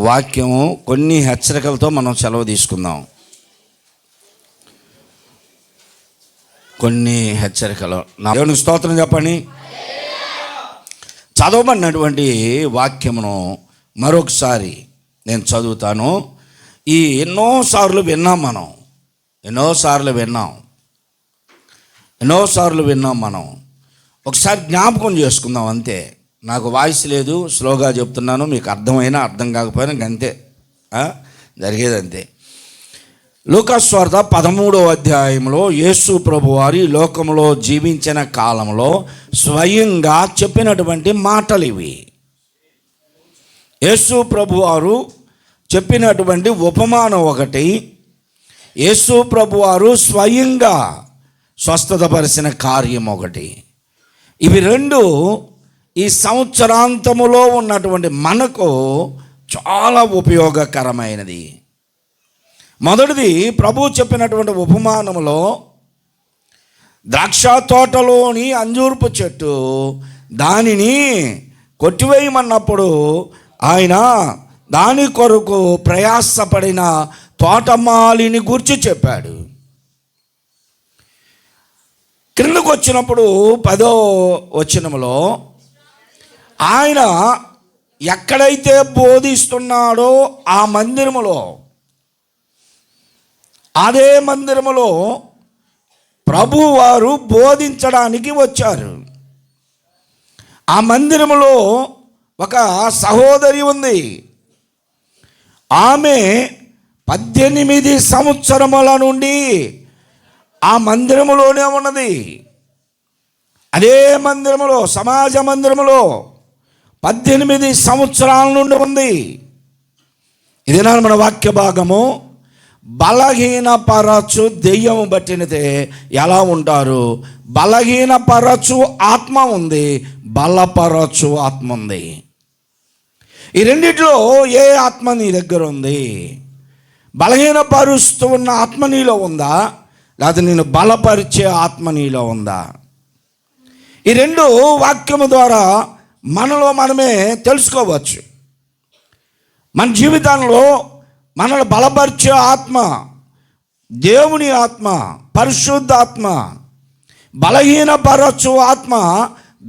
వాక్యము కొన్ని హెచ్చరికలతో మనం సెలవు తీసుకుందాం. కొన్ని హెచ్చరికలు. నా దేవునికి స్తోత్రం చెప్పండి. చదవబడినటువంటి వాక్యమును మరొకసారి నేను చదువుతాను. ఎన్నోసార్లు విన్నాం మనం. ఒకసారి జ్ఞాపకం చేసుకుందాం అంతే. నాకు వాయిస్ లేదు, స్లోగా చెప్తున్నాను. మీకు అర్థమైనా అర్థం కాకపోయినా అంతే, జరిగేదంతే. లూకా సువార్త 13వ అధ్యాయంలో యేసు ప్రభువారు ఈ లోకంలో జీవించిన కాలంలో స్వయంగా చెప్పినటువంటి మాటలు ఇవి. యేసు ప్రభువారు చెప్పినటువంటి ఉపమానం ఒకటి, యేసు ప్రభువారు స్వయంగా స్వస్థతపరిచిన కార్యం ఒకటి. ఇవి రెండు ఈ సంవత్సరాంతములో ఉన్నటువంటి మనకు చాలా ఉపయోగకరమైనది. మొదటిది, ప్రభు చెప్పినటువంటి ఉపమానములో ద్రాక్ష తోటలోని అంజూరపు చెట్టు దానిని కొట్టివేయమన్నప్పుడు ఆయన దాని కొరకు ప్రయాసపడిన తోటమాలిని గూర్చి చెప్పాడు. క్రిందకు వచ్చినప్పుడు 10వ వచనములో ఆయన ఎక్కడైతే బోధిస్తున్నాడో ఆ మందిరములో, అదే మందిరములో ప్రభువారు బోధించడానికి వచ్చారు. ఆ మందిరములో ఒక సహోదరి ఉంది. ఆమె 18 సంవత్సరముల నుండి ఆ మందిరములోనే ఉన్నది. అదే మందిరములో, సమాజ మందిరములో 18 సంవత్సరాల నుండి ఉంది. ఇది మన వాక్య భాగము. బలహీనపరచు దెయ్యము బట్టినదే ఎలా ఉంటారు? బలహీనపరచు ఆత్మ ఉంది, బలపరచు ఆత్మ ఉంది. ఈ రెండిట్లో ఏ ఆత్మ నీ దగ్గర ఉంది? బలహీనపరుస్తూ ఉన్న ఆత్మ నీలో ఉందా, లేదా నేను బలపరిచే ఆత్మ నీలో ఉందా? ఈ రెండు వాక్యము ద్వారా మనలో మనమే తెలుసుకోవచ్చు. మన జీవితంలో మనల్ని బలపరిచే ఆత్మ దేవుని ఆత్మ, పరిశుద్ధ ఆత్మ. బలహీనపరచు ఆత్మ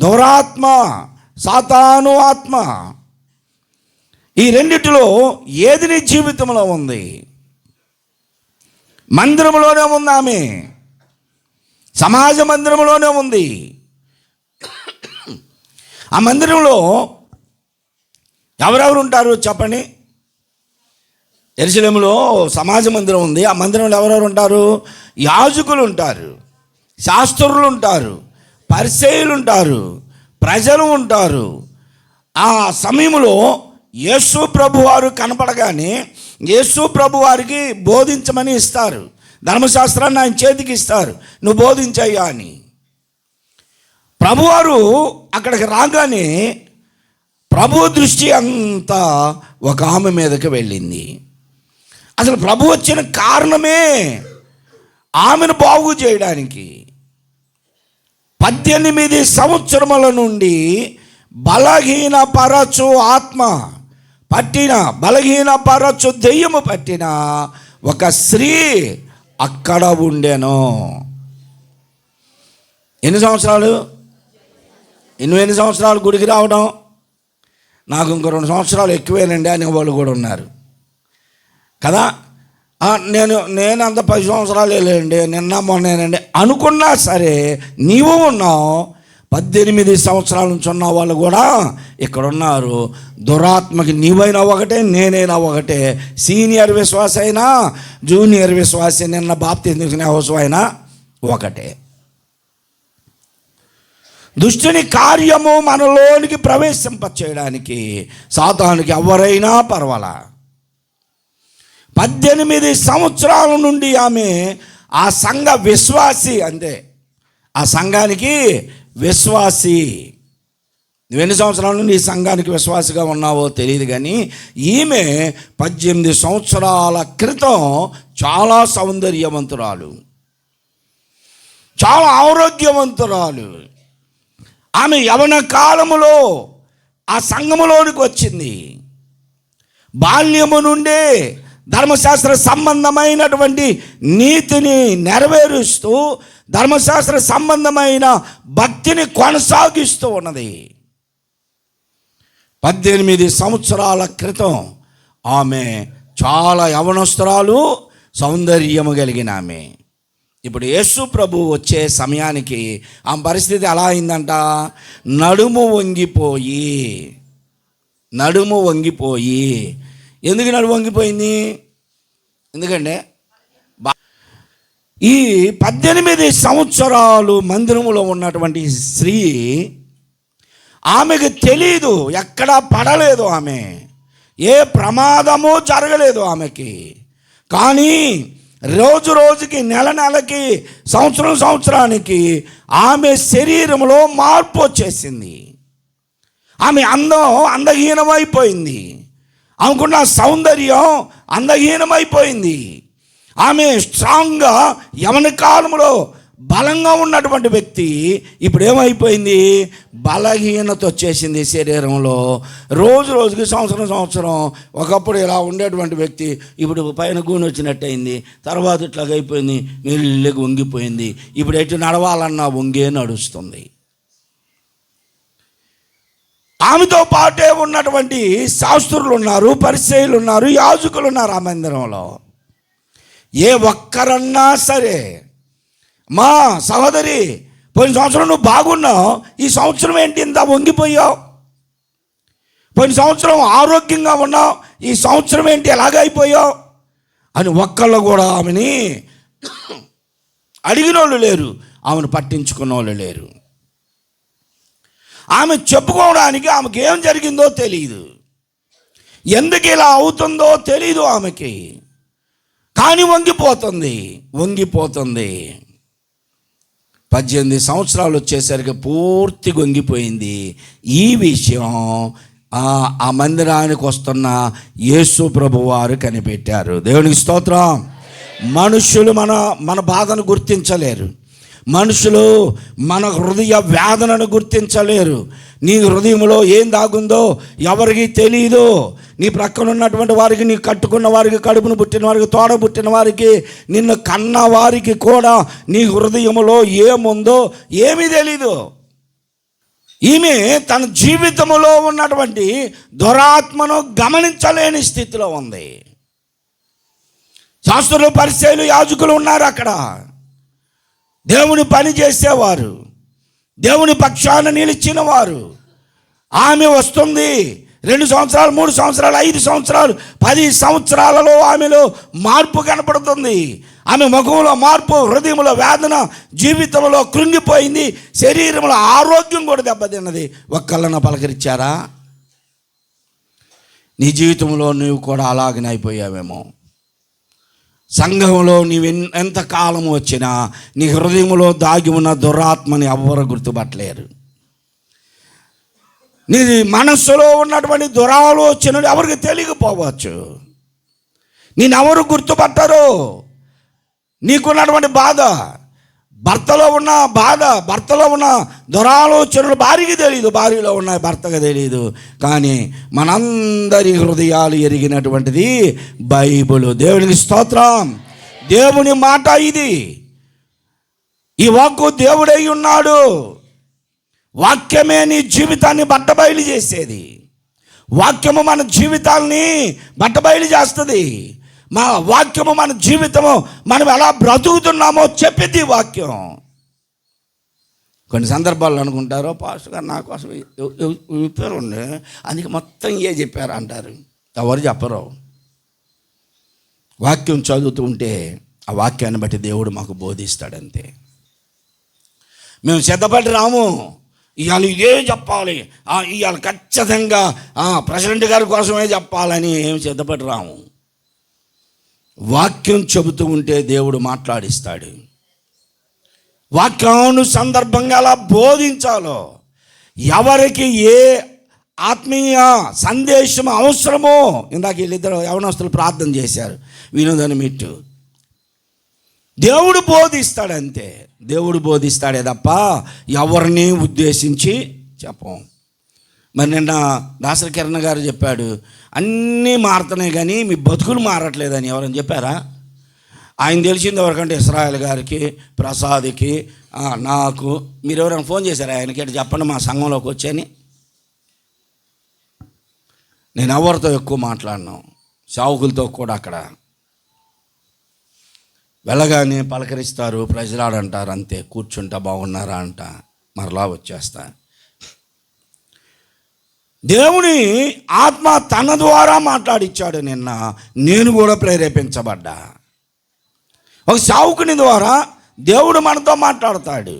దురాత్మ, సాతాను ఆత్మ. ఈ రెండిటిలో ఏది నీ జీవితంలో ఉంది? మందిరంలోనే ఉంది ఆమె, సమాజ మందిరంలోనే ఉంది. ఆ మందిరంలో ఎవరెవరు ఉంటారు చెప్పండి? యెరూషలేములో సమాజ మందిరం ఉంది. ఆ మందిరంలో ఎవరెవరు ఉంటారు? యాజకులు ఉంటారు, శాస్త్రులు ఉంటారు, పరిసయ్యులు ఉంటారు, ప్రజలు ఉంటారు. ఆ సమయంలో యేసు ప్రభు వారు కనపడగానే యేసు ప్రభు వారికి బోధించమని ఇస్తారు. ధర్మశాస్త్రాన్ని ఆయన చేతికి ఇస్తారు, నువ్వు బోధించయ్యా అని. ప్రభువారు అక్కడికి రాగానే ప్రభు దృష్టి అంతా ఒక ఆమె మీదకి వెళ్ళింది. అసలు ప్రభు వచ్చిన కారణమే ఆమెను బాగు చేయడానికి. 18 సంవత్సరముల నుండి బలహీనపరచు ఆత్మ పట్టిన, బలహీనపరచు దెయ్యము పట్టిన ఒక స్త్రీ అక్కడ ఉండెను. ఎన్ని సంవత్సరాలు? ఎన్ని సంవత్సరాలు గుడికి రావడం? నాకు ఇంకో 2 సంవత్సరాలు ఎక్కువేనండి అనే వాళ్ళు కూడా ఉన్నారు కదా. నేను అంత 10 సంవత్సరాలు వెళ్ళండి, నిన్న మొన్నేనండి అనుకున్నా సరే నీవు ఉన్నావు. 18 సంవత్సరాల నుంచి ఉన్న వాళ్ళు కూడా ఇక్కడ ఉన్నారు. దురాత్మకి నీవైనా ఒకటే, నేనైనా ఒకటే. సీనియర్ విశ్వాస అయినా, జూనియర్ విశ్వాస, నిన్న బాప్తిస్మం అవసరం అయినా ఒకటే. దుష్టుని కార్యము మనలోనికి ప్రవేశింపచేయడానికి సాతానుకి ఎవరైనా పర్వాలా. 18 సంవత్సరాల నుండి ఆమె ఆ సంఘ విశ్వాసి, అంతే, ఆ సంఘానికి విశ్వాసి. నువ్వెన్ని సంవత్సరాల నుండి ఈ సంఘానికి విశ్వాసిగా ఉన్నావో తెలియదు, కానీ ఈమె 18 సంవత్సరాల క్రితం చాలా సౌందర్యవంతురాలు, చాలా ఆరోగ్యవంతురాలు. ఆమె యవన కాలములో ఆ సంఘములోనికి వచ్చింది. బాల్యము నుండి ధర్మశాస్త్ర సంబంధమైనటువంటి నీతిని నెరవేరుస్తూ ధర్మశాస్త్ర సంబంధమైన భక్తిని కొనసాగిస్తూ ఉన్నది. 18 సంవత్సరాల క్రితం ఆమె చాలా యవనస్తురాలు, సౌందర్యము కలిగిన ఆమె. ఇప్పుడు యేసు ప్రభు వచ్చే సమయానికి ఆమె పరిస్థితి ఎలా అయిందంట? నడుము వంగిపోయి. ఎందుకు నడుము వంగిపోయింది? ఎందుకంటే ఈ 18 సంవత్సరాలు మందిరములో ఉన్నటువంటి స్త్రీ, ఆమెకు తెలీదు, ఎక్కడా పడలేదు, ఆమె ఏ ప్రమాదము జరగలేదు ఆమెకి. కానీ రోజు రోజుకి, నెల నెలకి, సంవత్సరానికి ఆమె శరీరంలో మార్పు వచ్చేసింది. ఆమె అందహీనమైపోయింది. ఆమెకున్న సౌందర్యం అందహీనమైపోయింది. ఆమె స్ట్రాంగ్గా యవన కాలంలో బలంగా ఉన్నటువంటి వ్యక్తి ఇప్పుడు ఏమైపోయింది? బలహీనత వచ్చేసింది శరీరంలో. రోజు రోజుకి, సంవత్సరం ఒకప్పుడు ఇలా ఉండేటువంటి వ్యక్తి ఇప్పుడు పైన గూని వచ్చినట్టయింది. తర్వాత ఇట్లాగైపోయింది, మెల్లిగా వంగిపోయింది. ఇప్పుడు ఎటు నడవాలన్నా వంగే నడుస్తుంది. ఆమెతో పాటే ఉన్నటువంటి శాస్త్రులు ఉన్నారు, పరిసయ్యులు ఉన్నారు, యాజకులు ఉన్నారు ఆ మందిరంలో. ఏ ఒక్కరన్నా సరే, మా సహోదరి పోయిన సంవత్సరం నువ్వు బాగున్నావు, ఈ సంవత్సరం ఏంటి ఇంత వంగిపోయావు? పోయిన సంవత్సరం ఆరోగ్యంగా ఉన్నావు, ఈ సంవత్సరం ఏంటి ఎలాగైపోయావు అని ఒక్కళ్ళు కూడా ఆమెని అడిగిన వాళ్ళు లేరు, ఆమెను పట్టించుకున్న వాళ్ళు లేరు. ఆమె చెప్పుకోవడానికి ఆమెకి ఏం జరిగిందో తెలియదు, ఎందుకు ఇలా అవుతుందో తెలియదు ఆమెకి. కానీ వంగిపోతుంది. 18 సంవత్సరాలు వచ్చేసరికి పూర్తి వంగిపోయింది. ఈ విషయం ఆ మందిరానికి వస్తున్న యేసు ప్రభు వారు కనిపెట్టారు. దేవునికి స్తోత్రం. మనుషులు మన బాధను గుర్తించలేరు. మనుషులు మన హృదయ వేదనను గుర్తించలేరు. నీ హృదయంలో ఏం దాగుందో ఎవరికి తెలియదు. నీ ప్రక్కన ఉన్నటువంటి వారికి, నీ కట్టుకున్న వారికి, కడుపును పుట్టిన వారికి, తోడ పుట్టిన వారికి, నిన్ను కన్న వారికి కూడా నీ హృదయంలో ఏముందో ఏమీ తెలీదు. ఈమె తన జీవితంలో ఉన్నటువంటి దురాత్మను గమనించలేని స్థితిలో ఉంది. శాస్త్రులు, పరిసయ్యులు, యాజకులు ఉన్నారు అక్కడ. దేవుని పని చేసేవారు, దేవుని పక్షాన నిలిచిన వారు. ఆమె వస్తుంది. 2 సంవత్సరాలు, 3 సంవత్సరాలు, 5 సంవత్సరాలు, 10 సంవత్సరాలలో ఆమెలో మార్పు కనపడుతుంది. ఆమె ముఖంలో మార్పు, హృదయంలో వేదన, జీవితంలో కృంగిపోయింది, శరీరంలో ఆరోగ్యం కూడా దెబ్బతిన్నది. ఒక్కళ్ళన పలకరించారా? నీ జీవితంలో నువ్వు కూడా అలాగనే అయిపోయావేమో. సంఘంలో నీవు ఎంతకాలం వచ్చినా నీ హృదయంలో దాగి ఉన్న దురాత్మని ఎవ్వరు గుర్తుపట్టలేరు. నీ మనస్సులో ఉన్నటువంటి దురాలోచనలు ఎవరికి తెలియకపోవచ్చు. నేనెవరు గుర్తుపట్టరు. నీకున్నటువంటి బాధ, భర్తలో ఉన్న దురాలోచనలు భార్యకి తెలియదు, భార్యలో ఉన్న భర్తకు తెలియదు. కానీ మనందరి హృదయాలు ఎరిగినటువంటిది బైబిలు. దేవునికి స్తోత్రం. దేవుని మాట ఇది. ఈ వాక్కు దేవుడై ఉన్నాడు. వాక్యమే నీ జీవితాన్ని బట్టబయలు చేసేది. వాక్యము మన జీవితాల్ని బట్టబయలు చేస్తుంది. మా వాక్యము మన జీవితము, మనం ఎలా బ్రతుకుతున్నామో చెప్పేది వాక్యం. కొన్ని సందర్భాల్లో అనుకుంటారు, పాస్టర్ గారు నా కోసం చెప్పారండి, అందుకే మొత్తం చెప్పారు అంటారు. ఎవరు చెప్పరు. వాక్యం చదువుతూ ఉంటే ఆ వాక్యాన్ని బట్టి దేవుడు మాకు బోధిస్తాడంతే. మేము సిద్ధపడి రాము, ఇవాళ ఇదే చెప్పాలి, ఇవాళ ఖచ్చితంగా ప్రెసిడెంట్ గారి కోసమే చెప్పాలని ఏమి సిద్ధపడి రాము. వాక్యం చెబుతూ ఉంటే దేవుడు మాట్లాడిస్తాడు. వాక్యాన్ని సందర్భంగా అలా బోధించాలో, ఎవరికి ఏ ఆత్మీయ సందేశం అవసరమో. ఇందాక వీళ్ళిద్దరు యవనస్తులు ప్రార్థన చేశారు, వినోదాన్ని మిట్టు. దేవుడు బోధిస్తాడంతే. దేవుడు బోధిస్తాడే తప్ప ఎవరిని ఉద్దేశించి చెప్పం. మరి నిన్న దాసరి కిరణ్ గారు చెప్పాడు, అన్నీ మారుతున్నాయి కానీ మీ బతుకులు మారట్లేదని ఎవరైనా చెప్పారా? ఆయన తెలిసింది ఎవరికంటే ఇస్రాయల్ గారికి, ప్రసాద్కి, నాకు. మీరు ఎవరైనా ఫోన్ చేశారా ఆయనకి? చెప్పండి మా సంఘంలోకి వచ్చాని. నేను ఎవరితో ఎక్కువ మాట్లాడినాను, సేవకులతో కూడా. అక్కడ వెళ్ళగానే పలకరిస్తారు, ప్రజలాడంటారు, అంతే. కూర్చుంటా బాగున్నారా అంట, మరలా వచ్చేస్తా. దేవుని ఆత్మ తన ద్వారా మాట్లాడిచ్చాడు. నిన్న నేను కూడా ప్రేరేపించబడ్డా. ఒక సేవకుని ద్వారా దేవుడు మనతో మాట్లాడతాడు.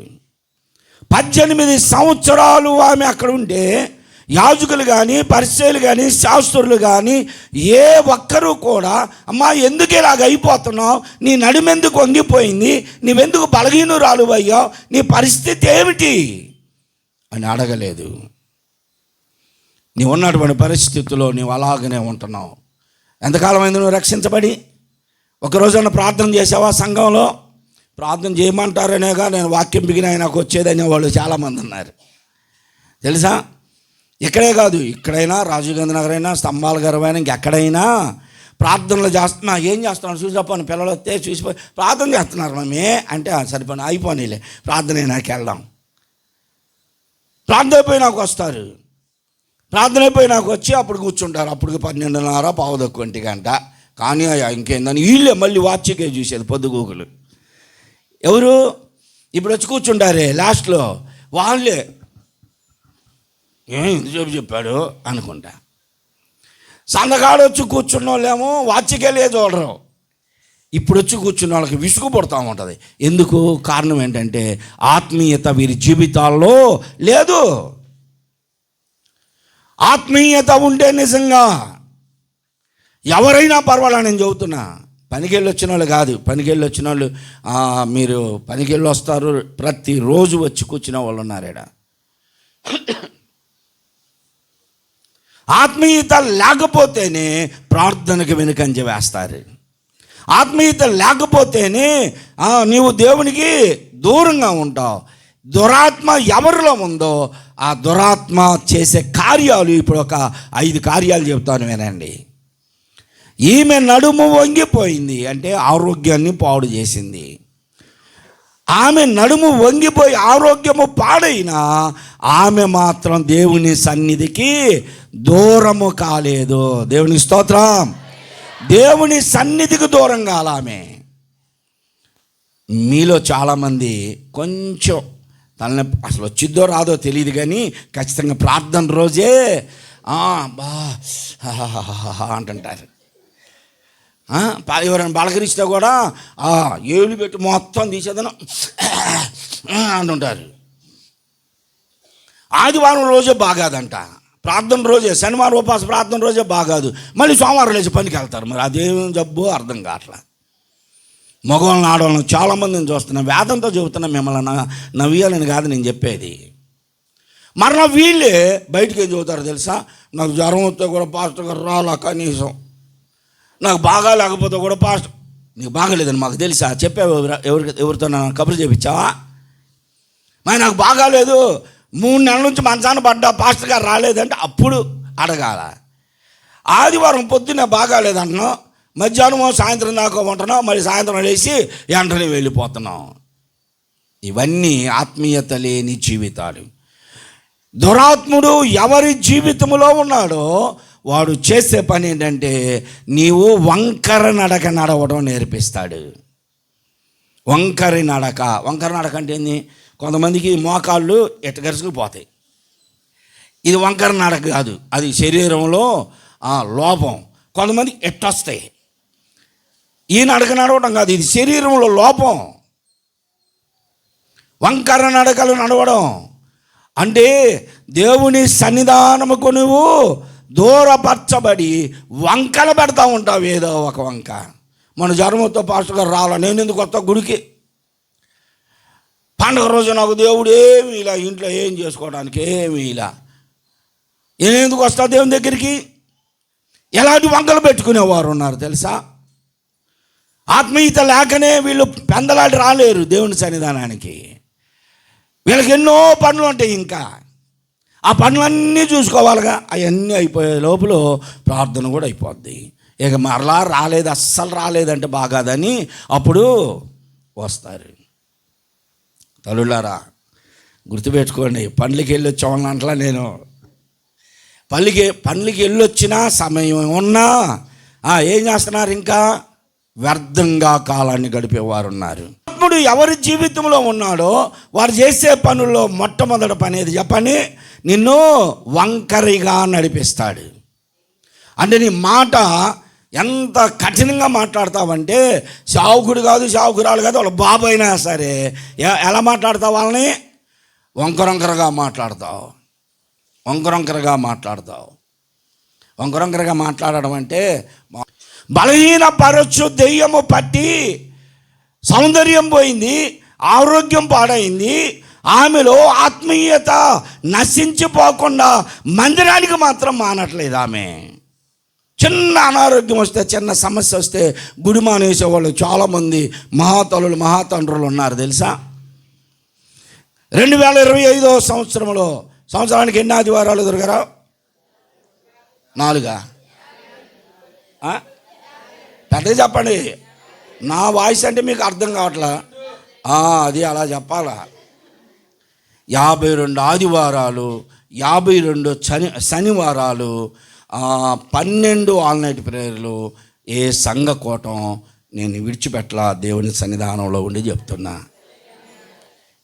18 సంవత్సరాలు ఆమె అక్కడ ఉంటే యాజకులు కానీ, పరిసయ్యులు కానీ, శాస్త్రులు కానీ ఏ ఒక్కరూ కూడా, అమ్మా ఎందుకు ఇలాగ అయిపోతున్నావు, నీ నడుమెందుకు వంగిపోయింది, నీవెందుకు బలహీనురాలు అయ్యావు, నీ పరిస్థితి ఏమిటి అని అడగలేదు. నీవు ఉన్నటువంటి పరిస్థితుల్లో నీవు అలాగనే ఉంటున్నావు. ఎంతకాలమైంది నువ్వు రక్షించబడి? ఒకరోజున ప్రార్థన చేసావా? సంఘంలో ప్రార్థన చేయమంటారనేగా నేను వాక్యం బిగిన నాకు వచ్చేదనే వాళ్ళు చాలామంది ఉన్నారు తెలుసా. ఇక్కడే కాదు, ఇక్కడైనా రాజీవ్ నగర్ అయినా, స్తంభాల గర్వైనా, ఇంకెక్కడైనా ప్రార్థనలు చేస్తున్నా. ఏం చేస్తున్నాను చూసిపోను, పిల్లలు వస్తే చూసిపోయి ప్రార్థన చేస్తున్నారు మమ్మీ అంటే సరిపోయి అయిపోయిలే, ప్రార్థన నాకు వెళ్దాం. ప్రార్థన అయిపోయి నాకు వస్తారు, ప్రార్థన అయిపోయి నాకు వచ్చి అప్పుడు కూర్చుంటారు. అప్పుడు 12:30 పావుదక్కు 1 గంట. కానీ ఇంకేందని వీళ్ళే మళ్ళీ వాచ్కే చూసేది పొద్దుగూకులు. ఎవరు ఇప్పుడు వచ్చి కూర్చుంటారే లాస్ట్లో వాళ్ళే, ఇంతసేపు చెప్పాడు అనుకుంటా. సందకాడు వచ్చి కూర్చున్న వాళ్ళేమో వాచ్యకెళ్ళే చూడరు. ఇప్పుడు వచ్చి కూర్చున్న వాళ్ళకి విసుగు పడుతూ ఉంటుంది. ఎందుకు? కారణం ఏంటంటే ఆత్మీయత వీరి జీవితాల్లో లేదు. ఆత్మీయత ఉంటే నిజంగా ఎవరైనా పర్వాలా. నేను చెబుతున్నా, పనికెళ్ళి వచ్చిన వాళ్ళు కాదు, పనికెళ్ళి వచ్చిన వాళ్ళు మీరు పనికెళ్ళి వస్తారు, ప్రతిరోజు వచ్చి కూర్చున్న వాళ్ళు ఉన్నారు ఈడ. ఆత్మీయత లేకపోతేనే ప్రార్థనకు వెనుకంజ వేస్తారు. ఆత్మీయత లేకపోతేనే నీవు దేవునికి దూరంగా ఉంటావు. దురాత్మ ఎవరిలో ఉందో ఆ దురాత్మ చేసే కార్యాలు ఇప్పుడు ఒక 5 కార్యాలు చెప్తాను వినండి. ఈమె నడుము వంగిపోయింది అంటే ఆరోగ్యాన్ని పాడు చేసింది. ఆమె నడుము వంగిపోయి ఆరోగ్యము పాడైనా ఆమె మాత్రం దేవుని సన్నిధికి దూరము కాలేదు. దేవుని స్తోత్రం. దేవుని సన్నిధికి దూరం కాల ఆమె. మీలో చాలామంది కొంచెం తలనొప్పి అసలు వచ్చిద్దో రాదో తెలియదు కానీ ఖచ్చితంగా ప్రార్థన రోజే బా అంటుంటారు. ఎవరైనా బలకరిస్తే కూడా ఏళ్ళు పెట్టి మొత్తం తీసేదను అంటుంటారు. ఆదివారం రోజే బాగాదంట, ప్రార్థన రోజే, శనివారం ఉపాస ప్రార్థన రోజే బాగాదు, మళ్ళీ సోమవారం లేచి పనికి వెళ్తారు. మరి అదేం జబ్బు అర్థం కావట్లా. మగవాళ్ళని ఆడవాళ్ళని చాలామందిని చూస్తున్నా. వేదంతో చెబుతున్నా, మిమ్మల్ని నవ్యాలని కాదు నేను చెప్పేది. మరలా వీళ్ళే బయటికి ఏం చెబుతారు తెలుసా? నాకు జ్వరం వస్తే కూడా పాస్టర్ గారు రాలా, కనీసం నాకు బాగా లేకపోతే కూడా పాస్టర్ నీకు బాగాలేదని మాకు తెలుసా, చెప్పావు ఎవరితో కబురు చేయించావా? మరి నాకు బాగాలేదు, 3 నెలల నుంచి మంచాన పడ్డా, పాస్టర్ గారు రాలేదంటే అప్పుడు అడగాల. ఆదివారం పొద్దున్నే బాగాలేదంటున్నావు, మధ్యాహ్నం సాయంత్రం దాకా ఉంటున్నావు, మరి సాయంత్రం లేచి వెంటనే వెళ్ళిపోతున్నావు. ఇవన్నీ ఆత్మీయత లేని జీవితాలు. దురాత్ముడు ఎవరి జీవితంలో ఉన్నాడో వాడు చేసే పని ఏంటంటే నీవు వంకర నడక నడవడం నేర్పిస్తాడు. వంకర నడక అంటే ఏంది? కొంతమందికి మోకాళ్ళు ఎట్టగరుసుకు పోతాయి. ఇది వంకర నడక కాదు, అది శరీరంలో లోపం. కొంతమంది ఎట్టొస్తాయి. ఈ నడక నడవడం కాదు, ఇది శరీరంలో లోపం. వంకర నడకలు నడవడం అంటే దేవుని సన్నిధానముకు నువ్వు దూరపరచబడి వంకలు పెడతా ఉంటావు, ఏదో ఒక వంక. మన జ్వరంతో పాస్టర్ గారు రాలా, నేను ఎందుకు వస్తా గుడికి? పండుగ రోజు నాకు దేవుడు ఏమి ఇలా, ఇంట్లో ఏం చేసుకోవడానికి ఏమి ఇలా, నేను ఎందుకు వస్తా దేవుని దగ్గరికి? ఎలాంటి వంకలు పెట్టుకునేవారు ఉన్నారు తెలుసా? ఆత్మీయత లేకనే వీళ్ళు పెందలాడి రాలేరు దేవుని సన్నిధానానికి. వీళ్ళకి ఎన్నో పనులు ఉంటాయి. ఇంకా ఆ పనులన్నీ చూసుకోవాలిగా. అవన్నీ అయిపోయే లోపల ప్రార్థన కూడా అయిపోద్ది. ఇక మరలా రాలేదు, అస్సలు రాలేదంటే బాగాదని అప్పుడు వస్తారు. తల్లులారా గుర్తుపెట్టుకోండి, పనులకి వెళ్ళి వచ్చామన్నట్లా నేను పనులకి వెళ్ళొచ్చినా సమయం ఉన్నా ఏం చేస్తున్నారు? ఇంకా వ్యర్థంగా కాలాన్ని గడిపేవారు ఉన్నారు. ఇప్పుడు ఎవరి జీవితంలో ఉన్నాడో వారు చేసే పనుల్లో మొట్టమొదటి పని ఏది చెప్పని? నిన్ను వంకరిగా నడిపిస్తాడు. అంటే నీ మాట ఎంత కఠినంగా మాట్లాడతావంటే, సావుకుడు కాదు సావుకురాలు కాదు వాళ్ళ బాబు అయినా సరే ఎలా మాట్లాడతావు? వాళ్ళని వంకరొంకరగా మాట్లాడతావు. వంకరొంకరగా మాట్లాడడం అంటే బలహీన పరచు, దెయ్యము పట్టి సౌందర్యం పోయింది, ఆరోగ్యం పాడైంది, ఆమెలో ఆత్మీయత నశించిపోకుండా మందిరానికి మాత్రం మానట్లేదు. ఆమె చిన్న అనారోగ్యం వస్తే, చిన్న సమస్య వస్తే గుడి మానేసేవాళ్ళు చాలామంది మహాతల్లులు మహాతండ్రులు ఉన్నారు తెలుసా. 2025 సంవత్సరానికి ఎన్ని ఆదివారాలు దొరకరా? 4. పెద్దగా చెప్పండి. నా వాయిస్ అంటే మీకు అర్థం కావట్లా. అది అలా చెప్పాలా. 52 ఆదివారాలు, 52 శనివారాలు, 12 ఆల్ నైట్ ప్రేయర్లు, ఏ సంఘ కూటం నేను విడిచిపెట్టలా. దేవుని సన్నిధానంలో ఉండి చెప్తున్నా,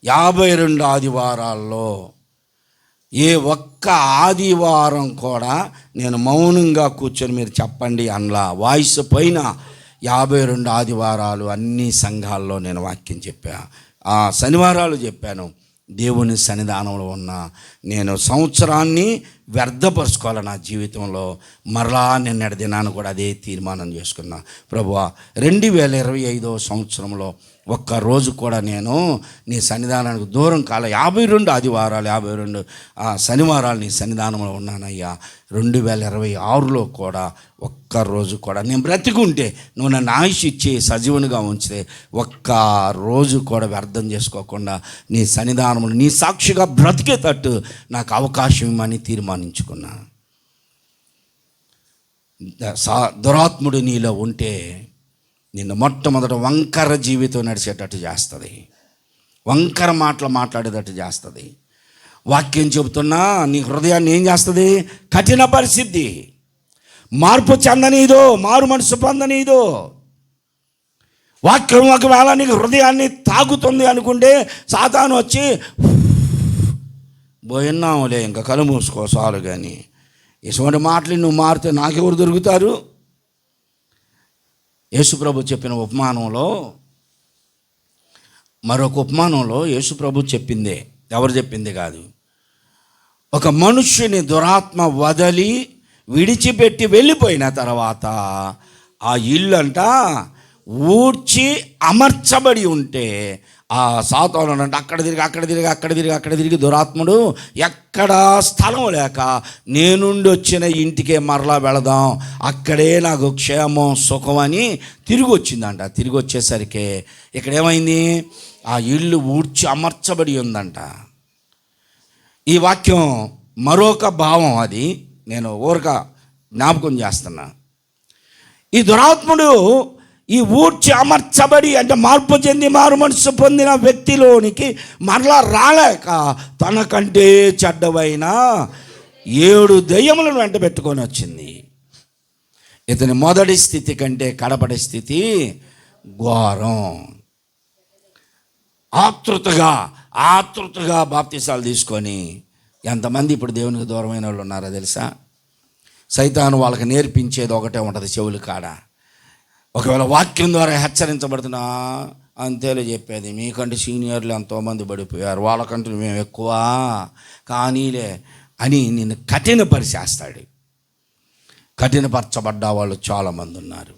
52 ఆదివారాల్లో ఏ ఒక్క ఆదివారం కూడా నేను మౌనంగా కూర్చొని మీరు చెప్పండి అనలా. వాయిస్ పైన 52 ఆదివారాలు అన్ని సంఘాల్లో నేను వాక్యం చెప్పా. శనివారాలు చెప్పాను. దేవుని సన్నిధానంలో ఉన్న నేను సంవత్సరాన్ని వ్యర్థపరుచుకోవాలి నా జీవితంలో. మరలా నిన్నటి దినాన్ని కూడా అదే తీర్మానం చేసుకున్నా. ప్రభువా 2025 సంవత్సరంలో ఒక్కరోజు కూడా నేను నీ సన్నిధానానికి దూరం కాల. 52 ఆదివారాలు, 52 శనివారాలు నీ సన్నిధానంలో ఉన్నానయ్యా. 2026లో కూడా ఒక్కరోజు కూడా నేను బ్రతికుంటే, నువ్వు నన్ను ఆయుష్ ఇచ్చి సజీవునిగా ఉంచితే ఒక్క రోజు కూడా వ్యర్థం చేసుకోకుండా నీ సన్నిధానంలో నీ సాక్షిగా బ్రతికేటట్టు నాకు అవకాశం ఇవ్వమని తీర్మానించుకున్నా. దురాత్ముడు నీలో ఉంటే నిన్ను మొట్టమొదట వంకర జీవితం నడిచేటట్టు చేస్తుంది, వంకర మాటలు మాట్లాడేటట్టు చేస్తుంది. వాక్యం చెబుతున్నా నీ హృదయాన్ని ఏం చేస్తుంది? కఠిన పరిస్థితి, మార్పు చెందనీదో, మారు మనసు పొందనీదో. వాక్యం ఒకవేళ నీకు హృదయాన్ని తాగుతుంది అనుకుంటే సాతాను వచ్చి పోయినాములే ఇంకా కళ్ళు మూసుకో చాలు. కానీ ఇటువంటి మాటలు నువ్వు మారితే నాకెవరు దొరుకుతారు? యేసుప్రభు చెప్పిన ఉపమానంలో మరొక ఉపమానంలో యేసుప్రభు చెప్పిందే, ఎవరు చెప్పింది కాదు. ఒక మనుష్యుని దురాత్మ వదలి విడిచిపెట్టి వెళ్ళిపోయిన తర్వాత ఆ ఇల్లు అంట ఊడ్చి అమర్చబడి ఉంటే ఆ సాతాను అంటే అక్కడ తిరిగి దురాత్ముడు ఎక్కడ స్థలం లేక నేనుండి వచ్చిన ఇంటికే మరలా వెళదాం, అక్కడే నాకు క్షేమం సుఖం అని తిరిగి వచ్చిందంట. తిరిగి వచ్చేసరికి ఇక్కడ ఏమైంది? ఆ ఇల్లు ఊడ్చి అమర్చబడి ఉందంట. ఈ వాక్యం మరొక భావం, అది నేను ఊరక జ్ఞాపకం చేస్తున్నా. ఈ దురాత్ముడు ఈ ఊడ్చి అమర్చబడి అంటే మార్పు చెంది మారు మనసు పొందిన వ్యక్తిలోనికి మరలా రాలేక తనకంటే చెడ్డవైన 7 దెయ్యములను వెంట పెట్టుకొని వచ్చింది. ఇతని మొదటి స్థితి కంటే కడపటి స్థితి ఘోరం. ఆతృతగా బాప్తీసాలు తీసుకొని ఎంతమంది ఇప్పుడు దేవునికి దూరమైన వాళ్ళు ఉన్నారో తెలుసా? సైతాను వాళ్ళకి నేర్పించేది ఒకటే ఉంటుంది చెవులు కాడ. ఒకవేళ వాక్యం ద్వారా హెచ్చరించబడుతున్నా అంతేలే చెప్పేది, మీకంటే సీనియర్లు ఎంతోమంది పడిపోయారు, వాళ్ళకంటే మేము ఎక్కువ కానీలే అని నిన్ను కఠినపరిచేస్తాడు. కఠినపరచబడ్డ వాళ్ళు చాలామంది ఉన్నారు.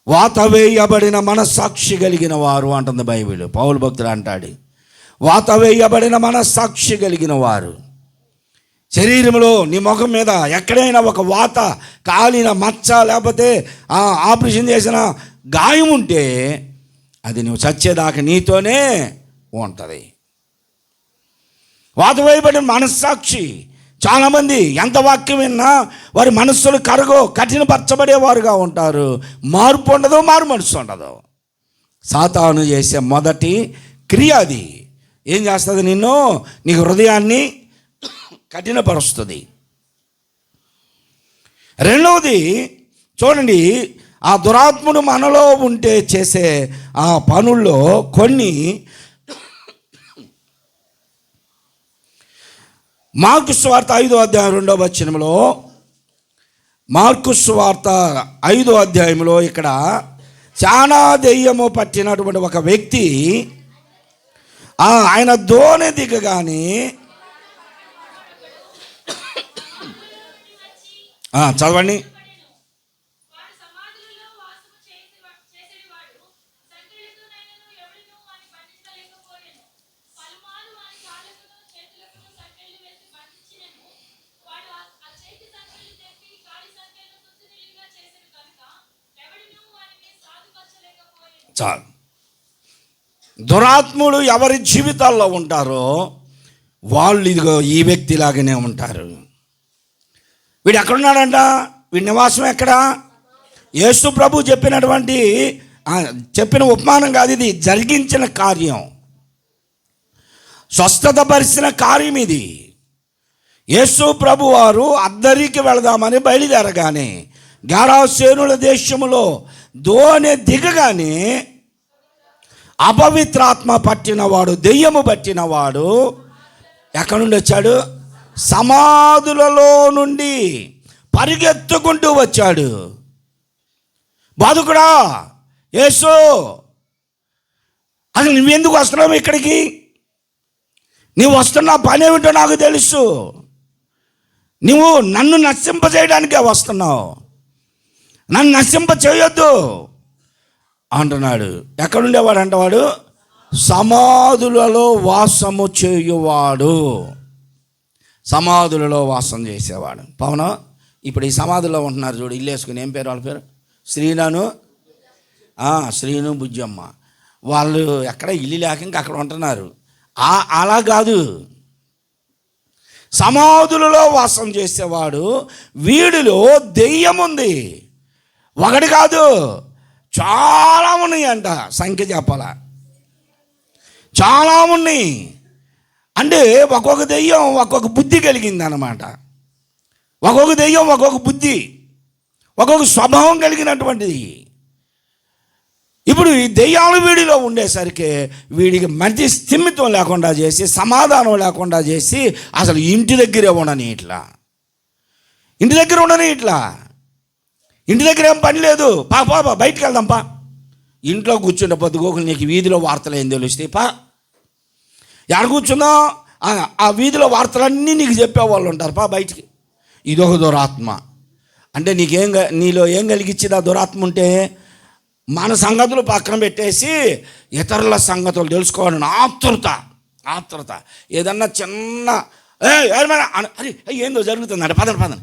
వాత వేయబడిన మనస్సాక్షి కలిగిన వారు అంటుంది బైబిల్. పౌలు భక్తుడు అంటాడు, వాత వేయబడిన మనస్సాక్షి కలిగిన వారు. శరీరంలో నీ ముఖం మీద ఎక్కడైనా ఒక వాత కాలిన మచ్చ లేకపోతే ఆపరేషన్ చేసిన గాయం ఉంటే అది నువ్వు చచ్చేదాకా నీతోనే ఉంటుంది. వాత వేయబడిన మనస్సాక్షి. చాలామంది ఎంత వాక్యం విన్నా వారి మనస్సులు కఠినపరచబడేవారుగా ఉంటారు. మార్పు ఉండదు, మారు మనసు ఉండదు. సాతాను చేసే మొదటి క్రియ అది. ఏం చేస్తుంది? నీకు హృదయాన్ని కఠినపరుస్తుంది. రెండవది చూడండి, ఆ దురాత్ముడు మనలో ఉంటే చేసే ఆ పనుల్లో కొన్ని మార్కు సువార్త 5వ అధ్యాయం 2వ వచనంలో, మార్కు సువార్త 5వ అధ్యాయంలో ఇక్కడ చాలా దెయ్యము పట్టినటువంటి ఒక వ్యక్తి ఆయన దోణి దిగగానే చదవండి. చాలు. దురాత్ముడు ఎవరి జీవితాల్లో ఉంటారో వాళ్ళు ఇదిగో ఈ వ్యక్తిలాగానే ఉంటారు. వీడు ఎక్కడున్నాడంట? వీడి నివాసం ఎక్కడ? యేసు ప్రభు చెప్పిన ఉపమానం కాదు ఇది, జరిగించిన కార్యం, స్వస్థత పరిచిన కార్యం ఇది. యేసు ప్రభు వారు అద్దరికి వెళదామని బయలుదేరగానే గెరాసేనుల దేశములో దోణి దిగగానే అపవిత్రాత్మ పట్టినవాడు, దెయ్యము పట్టినవాడు ఎక్కడి నుండి వచ్చాడు? సమాధులలో నుండి పరిగెత్తుకుంటూ వచ్చాడు. బాధకుడా యేసు, అసలు నువ్వెందుకు వస్తున్నావు ఇక్కడికి? నువ్వు వస్తున్న పని ఏమిటో నాకు తెలుసు. నువ్వు నన్ను నశింపజేయడానికే వస్తున్నావు, నన్ను నశింప చేయొద్దు అంటున్నాడు. ఎక్కడుండేవాడు అంటవాడు? సమాధులలో వాసము చేయువాడు. సమాధులలో వాసం చేసేవాడు. పవన ఇప్పుడు ఈ సమాధుల్లో ఉంటున్నారు చూడు, ఇల్లు వేసుకుని. ఏం పేరు వాళ్ళ పేరు? శ్రీను బుజ్జమ్మ. వాళ్ళు ఎక్కడ ఇల్లు లేక ఇంకా అక్కడ ఉంటున్నారు. అలా కాదు, సమాధులలో వాసం చేసేవాడు. వీడిలో దెయ్యం ఉంది. ఒకటి కాదు, చాలా ఉన్నాయి అంట. సంఖ్య చెప్పాల, చాలా ఉన్నాయి. అంటే ఒక్కొక్క దెయ్యం ఒక్కొక్క బుద్ధి కలిగింది అన్నమాట. ఒక్కొక్క దెయ్యం ఒక్కొక్క బుద్ధి, ఒక్కొక్క స్వభావం కలిగినటువంటిది. ఇప్పుడు ఈ దెయ్యాలు వీడిలో ఉండేసరికి వీడికి మంచి స్థిమితం లేకుండా చేసి, సమాధానం లేకుండా చేసి, అసలు ఇంటి దగ్గరే ఉండని ఇట్లా, ఇంటి దగ్గర ఉండని ఇట్లా, ఇంటి దగ్గర ఏం పని లేదు, పా బయటికి వెళ్దాంపా. ఇంట్లో కూర్చుంటే పొద్దుగోకులు నీకు వీధిలో వార్తలు ఏం తెలుస్తాయి? ఎక్కడ కూర్చుందాం? ఆ వీధిలో వార్తలన్నీ నీకు చెప్పేవాళ్ళు ఉంటారు, పా బయటికి. ఇదొక దురాత్మ. అంటే నీలో ఏం కలిగించింది ఆ దురాత్మ ఉంటే? మన సంగతులు పక్కన పెట్టేసి ఇతరుల సంగతులు తెలుసుకోవాలని ఆతృత. ఏదన్నా చిన్న అరే ఏందో జరుగుతుందంటే పదండి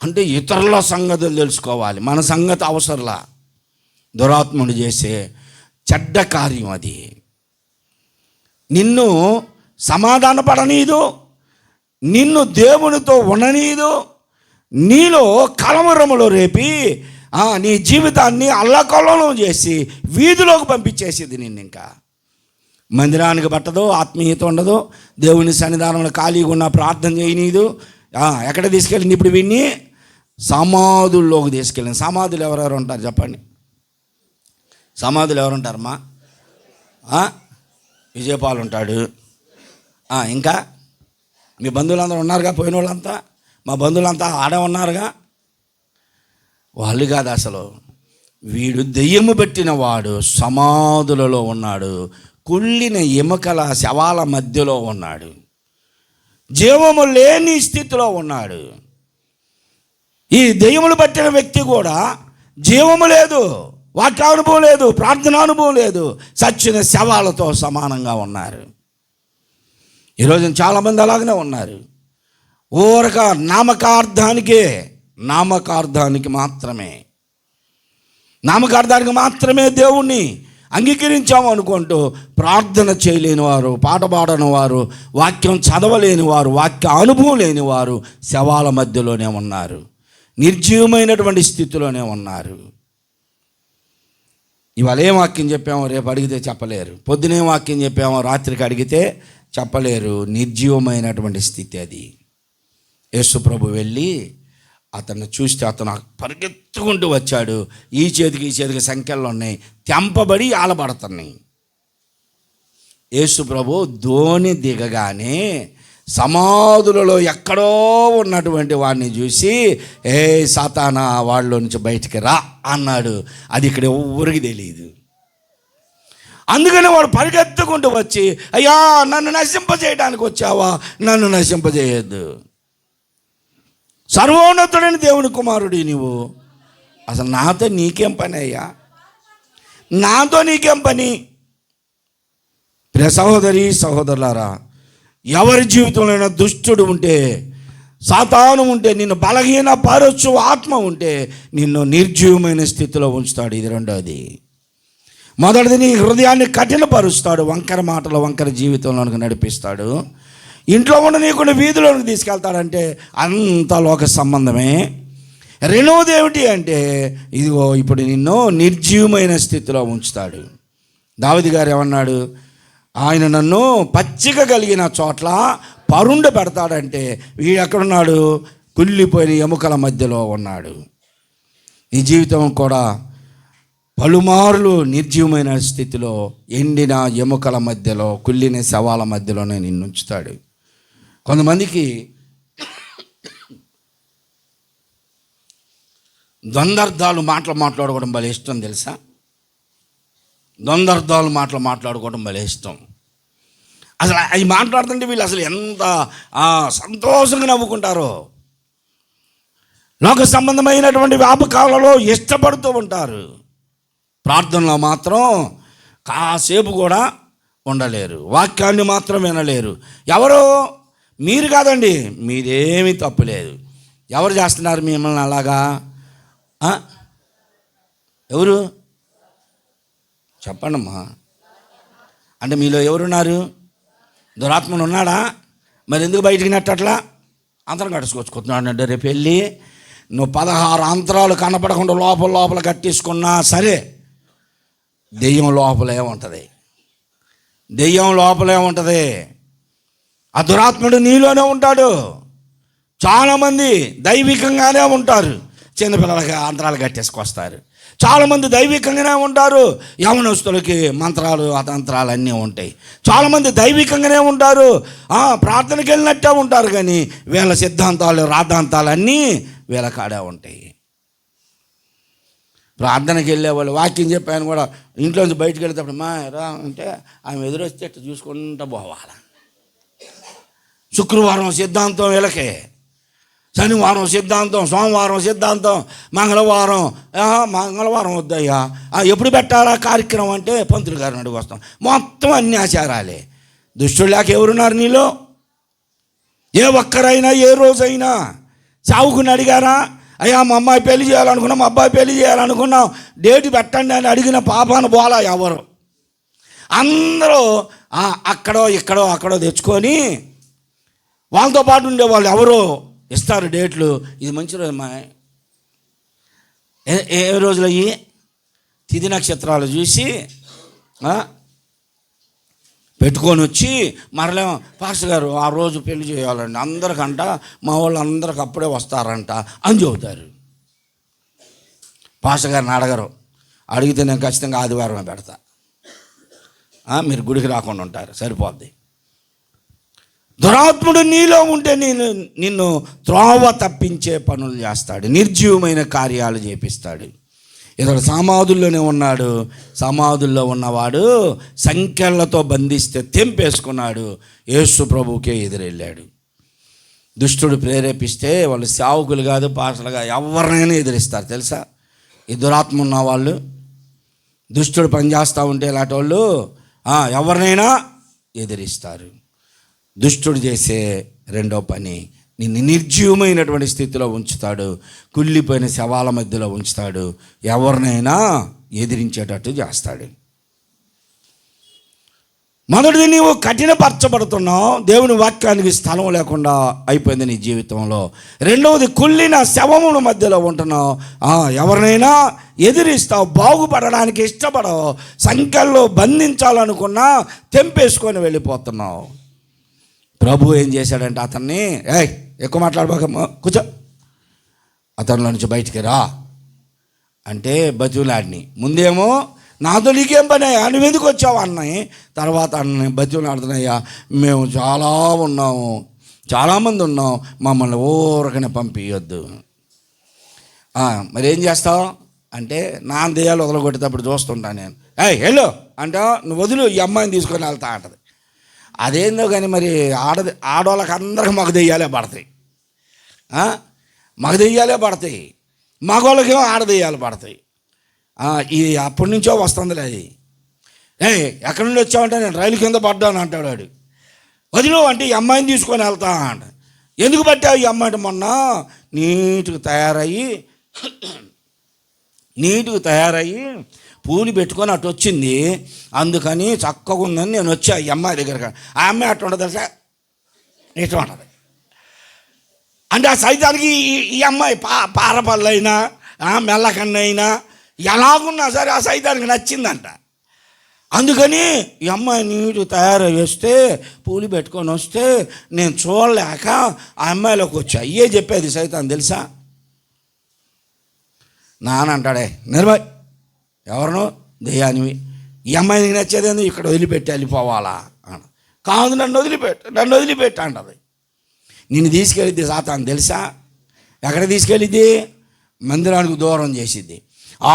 అంటే ఇతరుల సంగతులు తెలుసుకోవాలి, మన సంగతి అవసరంలా. దురాత్ముడు చేసే చెడ్డ కార్యం అది. నిన్ను సమాధానపడనీదు, నిన్ను దేవునితో ఉండనీదు, నీలో కలవరములో రేపి నీ జీవితాన్ని అల్లకల్లోలం చేసి వీధిలోకి పంపించేసేది. నిన్ను ఇంకా మందిరానికి పట్టదు, ఆత్మీయత ఉండదు, దేవుని సన్నిధానంలో ఖాళీగా ఉన్న ప్రార్థన చేయనీదు. ఎక్కడ తీసుకెళ్ళింది ఇప్పుడు? వీడిని సమాధుల్లోకి తీసుకెళ్ళింది. సమాధులు ఎవరెవరు ఉంటారు చెప్పండి? సమాధులు ఎవరుంటారమ్మా? విజయపాల్ ఉంటాడు. ఇంకా మీ బంధువులందరూ ఉన్నారుగా, పోయిన వాళ్ళంతా. మా బంధువులంతా ఆడే ఉన్నారుగా. వాళ్ళు కాదు అసలు, వీడు దెయ్యము పెట్టిన వాడు సమాధులలో ఉన్నాడు, కుళ్ళిన ఎముకల శవాల మధ్యలో ఉన్నాడు, జీవము లేని స్థితిలో ఉన్నాడు. ఈ దెయ్యములు పట్టిన వ్యక్తి కూడా జీవము లేదు, వాక్యానుభవం లేదు, ప్రార్థనానుభవం లేదు, చచ్చిన శవాలతో సమానంగా ఉన్నారు. ఈరోజు చాలామంది అలాగనే ఉన్నారు. ఊరక నామకార్థానికి మాత్రమే దేవుణ్ణి అంగీకరించాము అనుకుంటూ ప్రార్థన చేయలేని వారు, పాట పాడని వారు, వాక్యం చదవలేని వారు, వాక్య అనుభవం లేని వారు శవాల మధ్యలోనే ఉన్నారు, నిర్జీవమైనటువంటి స్థితిలోనే ఉన్నారు. ఇవాళ ఏం వాక్యం చెప్పామో రేపు అడిగితే చెప్పలేరు, పొద్దునేం వాక్యం చెప్పామో రాత్రికి అడిగితే చెప్పలేరు. నిర్జీవమైనటువంటి స్థితి అది. యేసు ప్రభు వెళ్ళి అతన్ని చూస్తే అతను పరిగెత్తుకుంటూ వచ్చాడు. ఈ చేతికి సంఖ్యలు ఉన్నాయి, తెంపబడి ఆలబడుతున్నాయి. యేసు ప్రభు ధోని దిగగానే సమాధులలో ఎక్కడో ఉన్నటువంటి వాడిని చూసి, ఏ సాతానా వాళ్ళలో నుంచి బయటికి రా అన్నాడు. అది ఇక్కడ ఎవరికి తెలియదు. అందుకని వాడు పరిగెత్తుకుంటూ వచ్చి, అయ్యా నన్ను నశింపజేయడానికి వచ్చావా, నన్ను నశింపజేయద్దు, సర్వోన్నతుడైన దేవుని కుమారుడి నీవు, అసలు నాతో నీకేం పని అయ్యా, నాతో నీకేం పని? ప్రియ సహోదరి సహోదరులారా, ఎవరి జీవితంలో దుష్టుడు ఉంటే, సాతాను ఉంటే, నిన్ను బలహీన పరచు ఆత్మ ఉంటే నిన్ను నిర్జీవమైన స్థితిలో ఉంచుతాడు. ఇది రెండోది. మొదటిది నీ హృదయాన్ని కఠినపరుస్తాడు, వంకర మాటలు, వంకర జీవితంలోనికి నడిపిస్తాడు. ఇంట్లో ఉండనీయకుండా వీధిలోనికి తీసుకెళ్తాడంటే అంత లోక సంబంధమే. రెండవది ఏమిటి అంటే, ఇదిగో ఇప్పుడు నిన్ను నిర్జీవమైన స్థితిలో ఉంచుతాడు. దావీదు గారు ఏమన్నాడు? ఆయన నన్ను పచ్చిక కలిగిన చోట్ల పరుండ పెడతాడంటే వీడు ఎక్కడున్నాడు? కుళ్ళిపోయిన ఎముకల మధ్యలో ఉన్నాడు. నీ జీవితం కూడా పలుమార్లు నిర్జీవమైన స్థితిలో, ఎండిన ఎముకల మధ్యలో, కుళ్ళిన శవాల మధ్యలోనే నిన్ను ఉంచుతాడు. కొంతమందికి ద్వంద్వార్థాలు మాట్లాడుకోవడం భలే ఇష్టం తెలుసా? ద్వంద్వార్థాలు మాట్లాడుకోవడం భలే ఇష్టం. అసలు అవి మాట్లాడుతుంటే వీళ్ళు అసలు ఎంత సంతోషంగా నవ్వుకుంటారో. లోక సంబంధమైనటువంటి వ్యాపకాలలో ఇష్టపడుతూ ఉంటారు, ప్రార్థనలో మాత్రం కాసేపు కూడా ఉండలేరు, వాక్యాన్ని మాత్రం వినలేరు. ఎవరు? మీరు కాదండి, మీరేమీ తప్పులేదు. ఎవరు చేస్తున్నారు మిమ్మల్ని అలాగా? ఎవరు చెప్పండమ్మా. అంటే మీలో ఎవరున్నారు? దురాత్మను ఉన్నాడా? మరి ఎందుకు బయటికి నెట్టట్లా? అంతరం కట్టుకొచ్చుకుంటున్నాడు అంటే రేపు వెళ్ళి నువ్వు 16 అంతరాలు కనపడకుండా లోపల కట్టేసుకున్నా సరే, దెయ్యం లోపలే ఉంటుంది. దెయ్యం లోపలే ఉంటుంది. ఆ దురాత్ముడు నీలోనే ఉంటాడు. చాలామంది దైవికంగానే ఉంటారు, చిన్నపిల్లలకి అంతరాలు కట్టేసుకొస్తారు. చాలామంది దైవికంగానే ఉంటారు, యవనస్తులకి మంత్రాలు అతంత్రాలు అన్నీ ఉంటాయి. చాలామంది దైవికంగానే ఉంటారు, ప్రార్థనకి వెళ్ళినట్టే ఉంటారు, కానీ వీళ్ళ సిద్ధాంతాలు రాద్ధాంతాలు అన్నీ వీళ్ళ కాడే ఉంటాయి. ప్రార్థనకి వెళ్ళే వాళ్ళు వాక్యం చెప్పాను కూడా ఇంట్లోంచి బయటకు వెళ్ళేటప్పుడు మా రా అంటే ఆమె ఎదురొస్తే ఇట్లా చూసుకుంటూ పోవాలి. శుక్రవారం సిద్ధాంతం వీళ్ళకే, శనివారం సిద్ధాంతం, సోమవారం సిద్ధాంతం, మంగళవారం వద్దయ్యా ఎప్పుడు పెట్టాలా కార్యక్రమం అంటే పంతులు గారిని అడిగి వస్తాం. మొత్తం అన్ని ఆచారాలే. దుష్టుడు లేక ఎవరున్నారు నీలో? ఏ ఒక్కరైనా ఏ రోజైనా సావుకుని అడిగారా? అయ్యా మా అమ్మాయి పెళ్లి చేయాలనుకున్నాం, మా అబ్బాయి పెళ్లి చేయాలనుకున్నాం, డేట్ పెట్టండి అని అడిగిన పాపాన పోలా ఎవరు? అందరూ అక్కడో తెచ్చుకొని వాళ్ళతో పాటు ఉండేవాళ్ళు ఎవరో ఇస్తారు డేట్లు. ఇది మంచి రోజు అమ్మా, ఏ రోజులు అయ్యి తిథి నక్షత్రాలు చూసి పెట్టుకొని వచ్చి మరలేమో పాస్టర్ గారు ఆ రోజు పెళ్లి చేయాలండి అందరికంట, మా వాళ్ళు అందరికి అప్పుడే వస్తారంట అని చెబుతారు. పాస్టర్ గారిని అడగరు, అడిగితే నేను ఖచ్చితంగా ఆదివారమే పెడతా, మీరు గుడికి రాకుండా ఉంటారు, సరిపోద్ది. దురాత్ముడు నీలో ఉంటే నిన్ను త్రోవ తప్పించే పనులు చేస్తాడు, నిర్జీవమైన కార్యాలు చేపిస్తాడు. ఇతడు సమాధుల్లోనే ఉన్నాడు. సమాధుల్లో ఉన్నవాడు సంఖ్యలతో బంధిస్తే తెంపేసుకున్నాడు. యేసు ప్రభువుకే ఎదురెళ్ళాడు. దుష్టుడు ప్రేరేపిస్తే వాళ్ళు సేవకులు కాదు, పాస్టర్లుగా ఎవరినైనా ఎదిరిస్తారు తెలుసా? ఈ దురాత్మ ఉన్న వాళ్ళు, దుష్టుడు పనిచేస్తూ ఉంటే ఇలాంటి వాళ్ళు ఎవరినైనా ఎదిరిస్తారు. దుష్టుడు చేసే రెండో పని, నిన్ను నిర్జీవమైనటువంటి స్థితిలో ఉంచుతాడు, కుళ్ళిపోయిన శవాల మధ్యలో ఉంచుతాడు, ఎవరినైనా ఎదిరించేటట్టు చేస్తాడు. మొదటిది, నీవు కఠినపరచబడుతున్నావు, దేవుని వాక్యానికి స్థలం లేకుండా అయిపోయింది నీ జీవితంలో. రెండవది, కుళ్ళిన శవముల మధ్యలో ఉంటున్నావు. ఎవరినైనా ఎదిరిస్తావు, బాగుపడడానికి ఇష్టపడవు, సంఖ్యల్లో బంధించాలనుకున్నా తెంపేసుకొని వెళ్ళిపోతున్నావు. ప్రభు ఏం చేశాడంటే అతన్ని, ఎక్కువ మాట్లాడబోక కూర్చో, అతనిలో నుంచి బయటికి రా అంటే బతులాడిని. ముందేమో నాతో నీకేం పని, నువ్వు ఎందుకు వచ్చావు అన్నాయి. తర్వాత అన్నయ్య బతులాడుతున్నాయ్యా, మేము చాలా ఉన్నాము, చాలామంది ఉన్నాం, మమ్మల్ని ఊరకనే పంపించొద్దు. మరి ఏం చేస్తావు అంటే, నా దెయ్యాలు వదలగొట్టేటప్పుడు చూస్తుంటాను నేను. వెళ్ళు అంటే, నువ్వు వదిలు, ఈ అమ్మాయిని తీసుకొని వెళ్తా అంటది. అదేందో కానీ మరి ఆడవాళ్ళకి అందరికి మగ దెయ్యాలే పడతాయి, మగ దెయ్యాలే పడతాయి, మగవాళ్ళకేమో ఆడ దెయ్యాలు పడతాయి. ఇది అప్పటి నుంచో వస్తుందిలే అది. ఎక్కడి నుండి వచ్చావంటే, నేను రైలు కింద పడ్డాను అంటాడు వాడు. వదిలో అంటే, ఈ అమ్మాయిని తీసుకొని వెళ్తా అంట. ఎందుకు పట్టావు ఈ అమ్మాయి? మొన్న నీట్గా తయారయ్యి పూలు పెట్టుకొని అటు వచ్చింది, అందుకని చక్కగా ఉందని నేను వచ్చా ఈ అమ్మాయి దగ్గర. ఆ అమ్మాయి అటు ఉండదు సార్, ఇటు ఉండదు అంటే ఆ సైతానికి ఈ అమ్మాయి పారపల్లైనా మెల్లకన్నైనా ఎలాగున్నా సరే ఆ సైతానికి నచ్చిందంట. అందుకని ఈ అమ్మాయి నీటు తయారై వస్తే, పూలు పెట్టుకొని వస్తే నేను చూడలేక ఆ అమ్మాయిలోకి వచ్చా. అయ్యే చెప్పేది సైతాన్ తెలుసా. నాన్న అంటాడే, నిర్భయ్ ఎవరినో దెయ్యానివి, ఈ అమ్మాయికి నచ్చేది ఇక్కడ వదిలిపెట్టి వెళ్ళిపోవాలా అని. కాదు, నన్ను వదిలిపెట్టు అంటది. నిన్ను తీసుకెళ్ళిద్ది సాతాను తెలుసా. ఎక్కడ తీసుకెళ్ళిద్ది? మందిరానికి దూరం చేసిద్ది.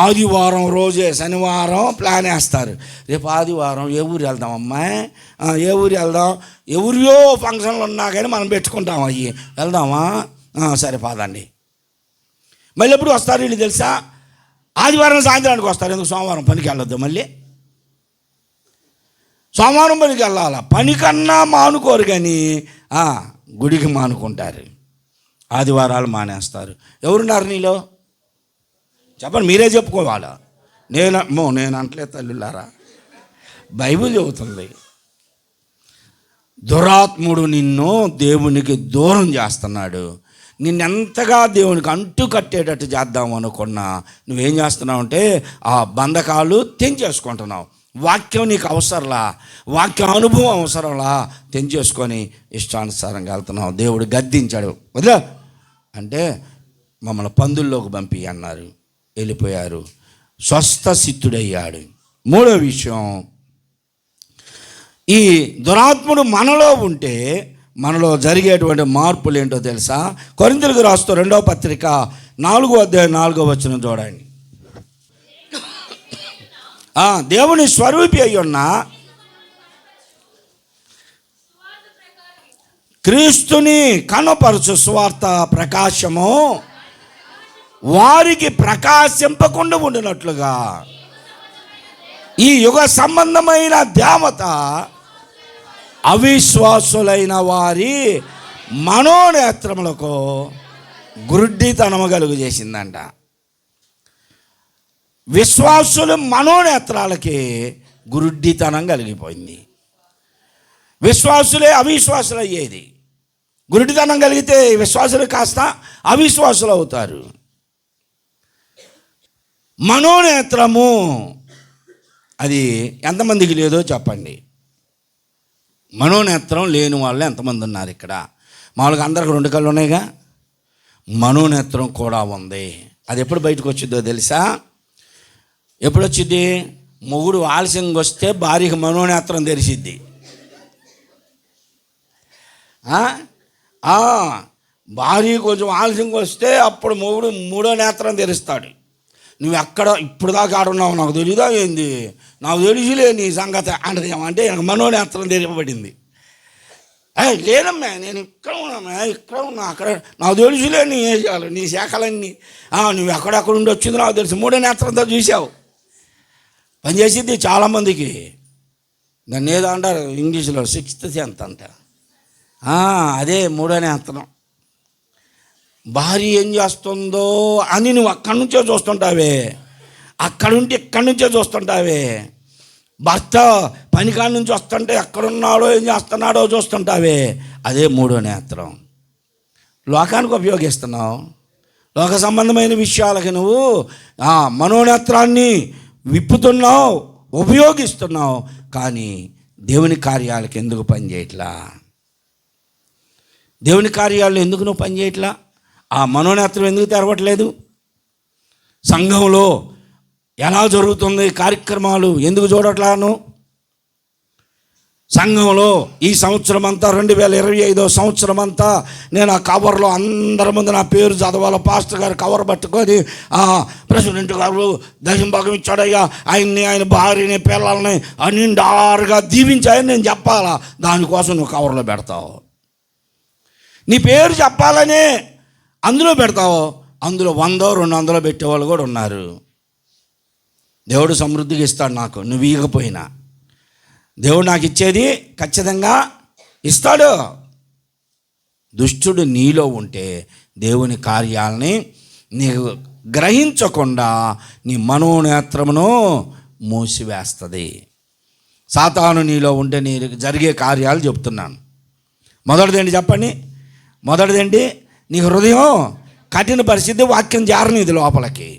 ఆదివారం రోజే, శనివారం ప్లాన్ వేస్తారు, రేపు ఆదివారం ఏ ఊరు వెళ్దాం అమ్మాయి, ఏ ఊరు వెళ్దాం, ఎవరియో ఫంక్షన్లు ఉన్నా కానీ మనం పెట్టుకుంటాం, అయ్యి వెళ్దామా, సరే పాదండి. మళ్ళీ ఎప్పుడు వస్తారు వీళ్ళు తెలుసా? ఆదివారం సాయంత్రానికి వస్తారు. ఎందుకు? సోమవారం పనికి వెళ్ళొద్దు, మళ్ళీ సోమవారం పనికి వెళ్ళాలా. పనికన్నా మానుకోరు కానీ గుడికి మానుకుంటారు, ఆదివారాలు మానేస్తారు. ఎవరున్నారు నీలో చెప్పండి, మీరే చెప్పుకోవాలా. నేను అంటలే తల్లులారా, బైబిల్ చెబుతుంది. దురాత్ముడు నిన్ను దేవునికి దూరం చేస్తున్నాడు. నిన్నెంతగా దేవునికి అంటు కట్టేటట్టు చేద్దాం అనుకున్నా నువ్వేం చేస్తున్నావు అంటే ఆ బంధకాలు తెంచేసుకుంటున్నావు. వాక్యం నీకు అవసరంలా, వాక్య అనుభవం అవసరంలా, తెంచేసుకొని ఇష్టానుసారంగా వెళ్తున్నావు. దేవుడు గద్దించాడు, వదిలే అంటే మమ్మల్ని పందుల్లోకి పంపి అన్నారు, వెళ్ళిపోయారు. స్వస్థ సిద్ధుడయ్యాడు. మూడో విషయం, ఈ దురాత్ముడు మనలో ఉంటే మనలో జరిగేటువంటి మార్పులు ఏంటో తెలుసా? కొరింథీయులకు రాస్తూ 2వ పత్రిక 4వ అధ్యాయం 4వ వచనం చూడండి. దేవుని స్వరూపి అయి ఉన్న క్రీస్తుని కనపరచు సువార్త ప్రకాశము వారికి ప్రకాశింపకుండా ఉండినట్లుగా ఈ యుగ సంబంధమైన దేవత అవిశ్వాసులైన వారి మనోనేత్రములకు గురుడ్డితనము కలుగు చేసిందంట. విశ్వాసులు మనోనేత్రాలకి గురుడ్డితనం కలిగిపోయింది. విశ్వాసులే అవిశ్వాసులు అయ్యేది. గురుడితనం కలిగితే విశ్వాసులు కాస్త అవిశ్వాసులు అవుతారు. మనోనేత్రము అది ఎంతమందికి లేదో చెప్పండి. మనోనేత్రం లేని వాళ్ళు ఎంతమంది ఉన్నారు ఇక్కడ? మామూలుగా అందరికి 2 కళ్ళు ఉన్నాయిగా, మనోనేత్రం కూడా ఉంది. అది ఎప్పుడు బయటకు వచ్చిందో తెలుసా? ఎప్పుడు వచ్చింది? మొగుడు ఆలస్యంగా వస్తే భార్యకి మనోనేత్రం తెరిచిద్ది. భార్య కొంచెం ఆలస్యంగా వస్తే అప్పుడు మొగుడు 3వ నేత్రం తెరుస్తాడు. నువ్వు ఎక్కడ ఇప్పుడు దాకా ఆడున్నావు, నాకు తెలియదా ఏంది, నాకు తెలిసిలే నీ సంగతి అంటది. ఏమంటే నాకు మనోనేత్రం తెరపబడింది. లేదమ్మా, నేను ఇక్కడ ఉన్నా అక్కడ నాకు తెలుసులే నీ వేసాలు, నీ శాఖలన్నీ, నువ్వు ఎక్కడెక్కడ ఉండి వచ్చిందో నాకు తెలుసు. 3వ నేత్రంతో చూసావు. పనిచేసింది చాలామందికి. దాన్ని ఏదో అంటారు ఇంగ్లీష్లో 6th సెన్స్ అంట. అదే 3వ నేత్రం. భార్య ఏం చేస్తుందో అని నువ్వు అక్కడి నుంచే చూస్తుంటావే, అక్కడుంటే ఇక్కడి నుంచే చూస్తుంటావే. భర్త పనికాడ నుంచి వస్తుంటే ఎక్కడున్నాడో ఏం చేస్తున్నాడో చూస్తుంటావే, అదే మూడో నేత్రం. లోకానికి ఉపయోగిస్తున్నావు, లోక సంబంధమైన విషయాలకి నువ్వు మనోనేత్రాన్ని విప్పుతున్నావు, ఉపయోగిస్తున్నావు, కానీ దేవుని కార్యాలకు ఎందుకు పని చేయట్లా? దేవుని కార్యాలు ఎందుకు నువ్వు పని చేయట్లా? ఆ మనోనేత్రం ఎందుకు తెరవట్లేదు? సంఘంలో ఎలా జరుగుతుంది కార్యక్రమాలు ఎందుకు చూడట్లాను? సంఘంలో ఈ సంవత్సరం అంతా 2025 సంవత్సరం అంతా నేను ఆ కవర్లో అందరి ముందు నా పేరు చదవాలి, పాస్టర్ గారు కవర్ పట్టుకొని ప్రెసిడెంట్ గారు దశంభాగం ఇచ్చాడయ్యా, ఆయన్ని, ఆయన భార్యని, పిల్లల్ని నిండారుగా దీవించాయని నేను చెప్పాలా? దానికోసం నువ్వు కవర్లో పెడతావు. నీ పేరు చెప్పాలనే అందులో పెడతావు. అందులో 100, 200 పెట్టేవాళ్ళు కూడా ఉన్నారు. దేవుడు సమృద్ధిగా ఇస్తాడు నాకు, నువ్వు ఇవ్వకపోయినా దేవుడు నాకు ఇచ్చేది ఖచ్చితంగా ఇస్తాడు. దుష్టుడు నీలో ఉంటే దేవుని కార్యాలని నీకు గ్రహించకుండా నీ మనోనేత్రమును మూసివేస్తుంది. సాతాను నీలో ఉంటే నీకు జరిగే కార్యాలు చెప్తున్నాను. మొదటిదేంటి చెప్పండి? మొదటిదేంటి? నీ హృదయం కఠిన పరిస్థితి, వాక్యం జారనిది లోపలికి.